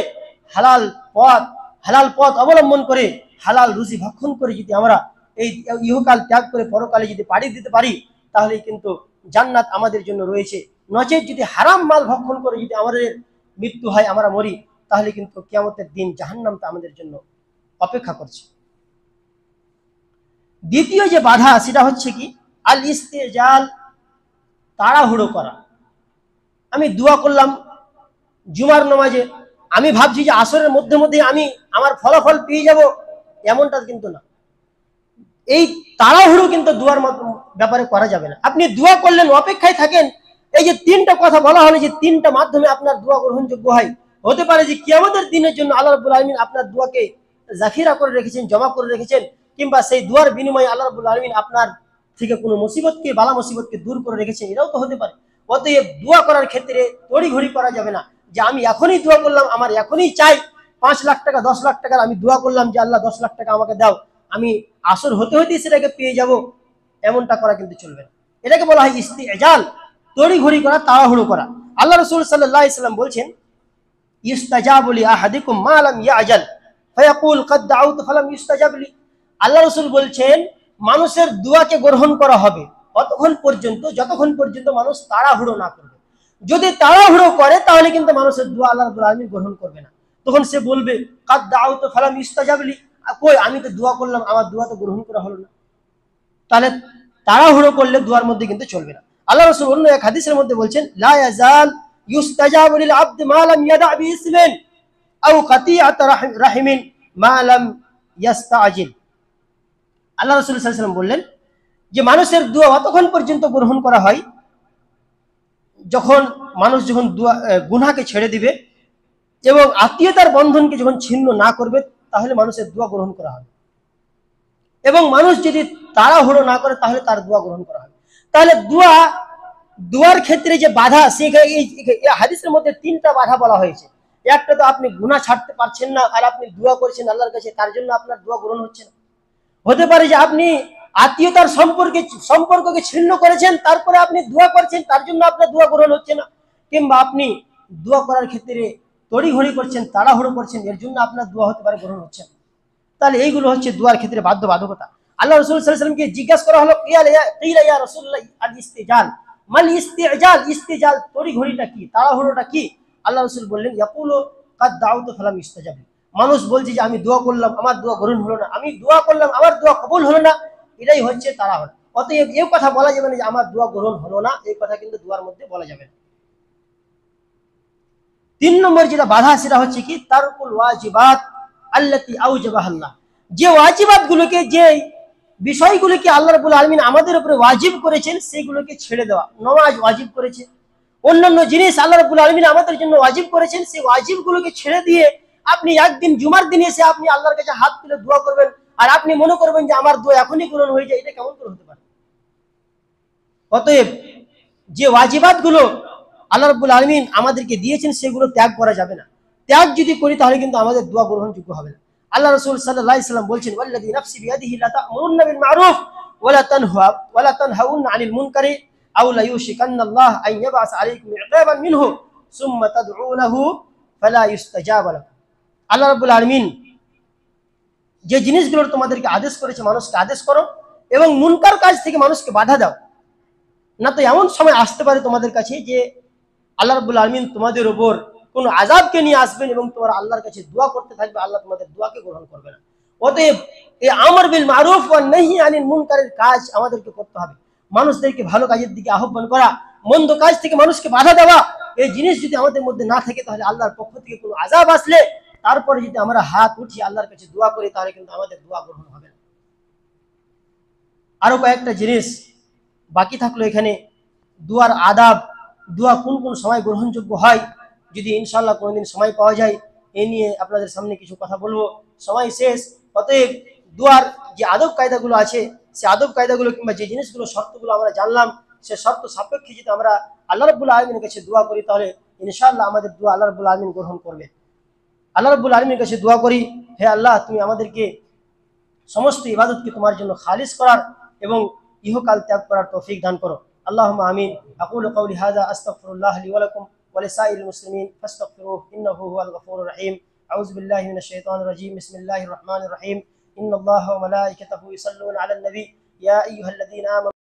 হালাল পথ অবলম্বন করে হালাল রুজি ভক্ষণ করে যদি আমরা এই ইহকাল ত্যাগ করে পরকালে যদি পাড়ি দিতে পারি, তাহলে কিন্তু জান্নাত আমাদের জন্য রয়েছে। নচেত যদি হারাম মাল ভক্ষণ করে যদি আমাদের মৃত্যু হয়, আমরা মরি, তাহলে কিন্তু কিয়ামতের দিন জাহান্নামটা আমাদের জন্য অপেক্ষা করছে। দ্বিতীয় যে বাধা সেটা হচ্ছে কি, আল ইস্তেজাল, তাড়াহুড়ো করা। আমি দোয়া করলাম জুমার নামাজে, আমি ভাবছি যে আসরের মধ্যে আমি আমার ফলাফল পেয়ে যাব, এমনটা কিন্তু না। এই তাড়াহুড়ো কিন্তু দোয়ার ব্যাপারে করা যাবে না। আপনি দোয়া করলেন, অপেক্ষায় থাকেন। এই যে তিনটা কথা বলা হলো, যে তিনটা মাধ্যমে আপনার দোয়া গ্রহণযোগ্য হয়, হতে পারে যে কিয়ামতের দিনের জন্য আল্লাহ রাব্বুল আলামিন আপনার দোয়াকে জাখিরা করে রেখেছেন, জমা করে রেখেছেন, কিংবা সেই দুয়ার বিনিময়ে আল্লাহ রাব্বুল আলামিন আপনার থেকে কোনো মুসিবতকে, বালা মুসিবতকে দূর করে রেখেছেন, এটাও তো হতে পারে। অতএব দোয়া করার ক্ষেত্রে তড়িঘড়ি করা যাবে না, যে আমি এখনই দোয়া করলাম, আমার এখনই চাই 5 লাখ টাকা 10 লাখ টাকার, আমি দোয়া করলাম যে আল্লাহ 10 লাখ টাকা আমাকে দাও, আমি আসর হতে হতেই সেটাকে পেয়ে যাব, এমনটা করা কিন্তু চলবে না। এটাকে বলা হয় ইস্তিজাল, তড়িঘড়ি করা, তাড়াহুড়ো করা। আল্লাহ রাসূল সাল্লাল্লাহু আলাইহি সাল্লাম বলছেন, ইস্তাজাবু লি আহাদিকুম মা লাম ইয়াজাল ফায়াকুল ক্বাদ দাউতু ফালাম ইস্তাজাব লি। আল্লাহ রাসূল বলছেন, মানুষের দোয়াকে গ্রহণ করা হবে ততক্ষণ পর্যন্ত যতক্ষণ পর্যন্ত মানুষ তাড়াহুড়ো না করবে। যদি তাড়াহুড়ো করে তাহলে কিন্তু মানুষের দোয়া আল্লাহ রাব্বুল আলামিন গ্রহণ করবে না। তখন সে বলবে ক্বাদ দাউতু ফালাম ইস্তাজাব লি, কই আমি তো দোয়া করলাম, আমার দোয়া তো গ্রহণ করা হলো না। তাহলে তাড়াহুড়ো করলে দোয়ার মধ্যে কিন্তু চলবে না। আল্লাহ রাসূল অন্য এক হাদিসের মধ্যে বলছেন, লা ইয়াজাল ইউস্তাজাবু লিল আবদি মা লাম ইয়াদা বিইসমিন আও কাতিআত রাহিমিন মা লাম ইয়াস্তাজিল। আল্লাহ রাসূল সাল্লাল্লাহু আলাইহি ওয়াসাল্লাম বললেন যে মানুষের দোয়া ততক্ষণ পর্যন্ত গ্রহণ করা হয় যখন মানুষ যখন গুনাহকে ছেড়ে দিবে এবং আত্মীয়তার বন্ধনকে যখন ছিন্ন না করবে, তাহলে মানুষের দোয়া গ্রহণ করা হবে। এবং মানুষ যদি তাড়াহুড়ো না করে তাহলে তার দোয়া গ্রহণ করা হবে। তাহলে দোয়ার ক্ষেত্রে যে বাধা, এই হাদিসের মধ্যে 3টা বাধা বলা হয়েছে। একটা তো আপনি গুনাহ ছাড়তে পারছেন না, আর আপনি দোয়া করছেন আল্লাহর কাছে, তার জন্য আপনার দোয়া গ্রহণ হচ্ছে না। হতে পারে যে আপনি আত্মীয়তার সম্পর্ককে ছিন্ন করেছেন, তারপরে আপনি দোয়া করছেন, তার জন্য আপনার দোয়া গ্রহণ হচ্ছে না। কিংবা আপনি দোয়া করার ক্ষেত্রে তড়িঘড়ি করছেন, তাড়াহুড়ো করছেন, এর জন্য আপনার দোয়া হতে পারে গ্রহণ হচ্ছে না। তাহলে এইগুলো হচ্ছে দোয়ার ক্ষেত্রে বাধ্যবাধকতা। আল্লাহ রাসূল সাল্লাল্লাহু আলাইহি ওয়াসাল্লামকে জিজ্ঞাসা করা হলো, কিলা ইয়া রাসূলুল্লাহ আল ইস্তিজাল, মাল ইস্তিজাল, ইস্তিজাল তড়িঘড়িটা কি, তাড়াহুড়োটা কি? আল্লাহ রাসূল বললেন, ইয়াকুলু ক্বাদ দাউতু ফালাম ইস্তাজাব। মানুষ বলছে যে আমি দোয়া করলাম, আমার দোয়া গ্রহণ হলো না, আমি দোয়া করলাম, আমার দোয়া কবুল হলো না, এটাই হচ্ছে তাড়াহুড়ো। অতএব এই কথা বলা যাবে না যে আমার দোয়া গ্রহণ হলো না, এই কথা কিন্তু দোয়ার মধ্যে বলা যাবে না। 3 নম্বর যেটা বাধা, সেটা হচ্ছে কি, তারকুল ওয়াজিবাত আল্লাতী আওজাবাহাল্লাহ। যে ওয়াজিবাতগুলোকে, যে বিষয়গুলোকে আল্লাহ রাব্বুল আলামিন আমাদের উপরে ওয়াজিব করেছেন, সেগুলোকে ছেড়ে দেওয়া। নামাজ ওয়াজিব করেছে, অন্যান্য জিনিস আল্লাহ রাব্বুল আলামিন আমাদের জন্য ওয়াজিব করেছেন, সেই ওয়াজিবগুলোকে ছেড়ে দিয়ে আপনি একদিন জুমার দিন এসে আপনি আল্লাহর কাছে হাত তুলে দোয়া করবেন, আর আপনি মনে করবেন যে আমার দোয়া এখনই গ্রহণ হয়ে যায়, এটা কেমন করে হতে পারে? অতএব যে ওয়াজিবাতগুলো আল্লাহ রাব্বুল আলামিন আমাদেরকে দিয়েছেন, সেগুলো ত্যাগ করা যাবে না। ত্যাগ যদি করি তাহলে কিন্তু আমাদের দোয়া গ্রহণযোগ্য হবে না। আল্লাহ রাসূল সাল্লাল্লাহু আলাইহি ওয়াসাল্লাম বলছেন, ওয়াল্লাযী নাফসি বিয়াদিহি লা তা'মুরুন্না বিল মা'রুফ ওয়া লা তানহাউন্না 'আনিল মুনকারি আও লা ইউশিকান্না আল্লাহ আন ইয়াব'আস 'আলাইকুম ইকাবান মিনহু সুম্মা তাদ'উনাহু ফালা ইউস্তাজাব লাকুম। আল্লাহ রাব্বুল আলামিন যে জিনিসগুলো তোমাদেরকে আদেশ করেছে, মানুষকে আদেশ করো এবং মুনকার কাজ থেকে মানুষকে বাধা দাও, না তো এমন সময় আসতে পারে তোমাদের কাছে যে আল্লাহ রাব্বুল আলামিন তোমাদের উপর কোন আযাবকে নিয়ে আসবেন এবং তোমরা আল্লাহর কাছে দোয়া করতে থাকবে, আল্লাহ তোমাদের দোয়াকে গ্রহণ করবে না। অতএব এই আমর বিল মারুফ ওয়া নাহি আনিল মুনকারের কাজ আমাদেরকে করতে হবে। মানুষদেরকে ভালো কাজের দিকে আহ্বান করা, মন্দ কাজ থেকে মানুষকে বাধা দেওয়া, এই জিনিস যদি আমাদের মধ্যে না থাকে, তাহলে আল্লাহর পক্ষ থেকে কোনো আযাব আসলে তারপরে যদি আমরা হাত উঠিয়ে আল্লাহর কাছে দোয়া করি, তাহলে কিন্তু আমাদের দোয়া গ্রহণ হবে না। আরো কয়েকটা জিনিস বাকি থাকলো এখানে, দোয়ার আদাব, দোয়া কোন কোন সময় গ্রহণযোগ্য হয়, যদি ইনশাআল্লাহ কোনোদিন সময় পাওয়া যায় এ নিয়ে আপনাদের সামনে কিছু কথা বলবো। সময় শেষ। অতএব দোয়ার যে আদব কায়দাগুলো আছে, সে আদব কায়দাগুলো কিংবা যে জিনিসগুলো, শর্তগুলো আমরা জানলাম, সে শর্ত সাপেক্ষে যদি আমরা আল্লাহ রাব্বুল আলামিনের কাছে দোয়া করি, তাহলে ইনশাআল্লাহ আমাদের দোয়া আল্লাহ রাব্বুল আলামিন গ্রহণ করবে। আল্লাহ রাব্বুল আলামিনের কাছে দোয়া করি, হে আল্লাহ, তুমি আমাদেরকে সমস্ত ইবাদতকে তোমার জন্য খালিস করার এবং ইহকাল ত্যাগ করার তৌফিক দান করো। আল্লাহুম্মা আমিন। আকুলু কওলি হাযা আস্তাগফিরুল্লাহ লি ওয়া লাকুম ওয়া লিসাইরিল মুসলিমিন ফাস্তাগফিরুহু ইন্নাহু হুয়াল গফুরুর রহিম। আউযু বিল্লাহি মিনাশ শাইতানির রাজীম। বিসমিল্লাহির রহমানির রহিম। ইন্নাল্লাহা ওয়া মালাইকাতাহু ইউসাল্লুনা আলান নবী ইয়া আইয়ুহাল্লাযীনা আমানু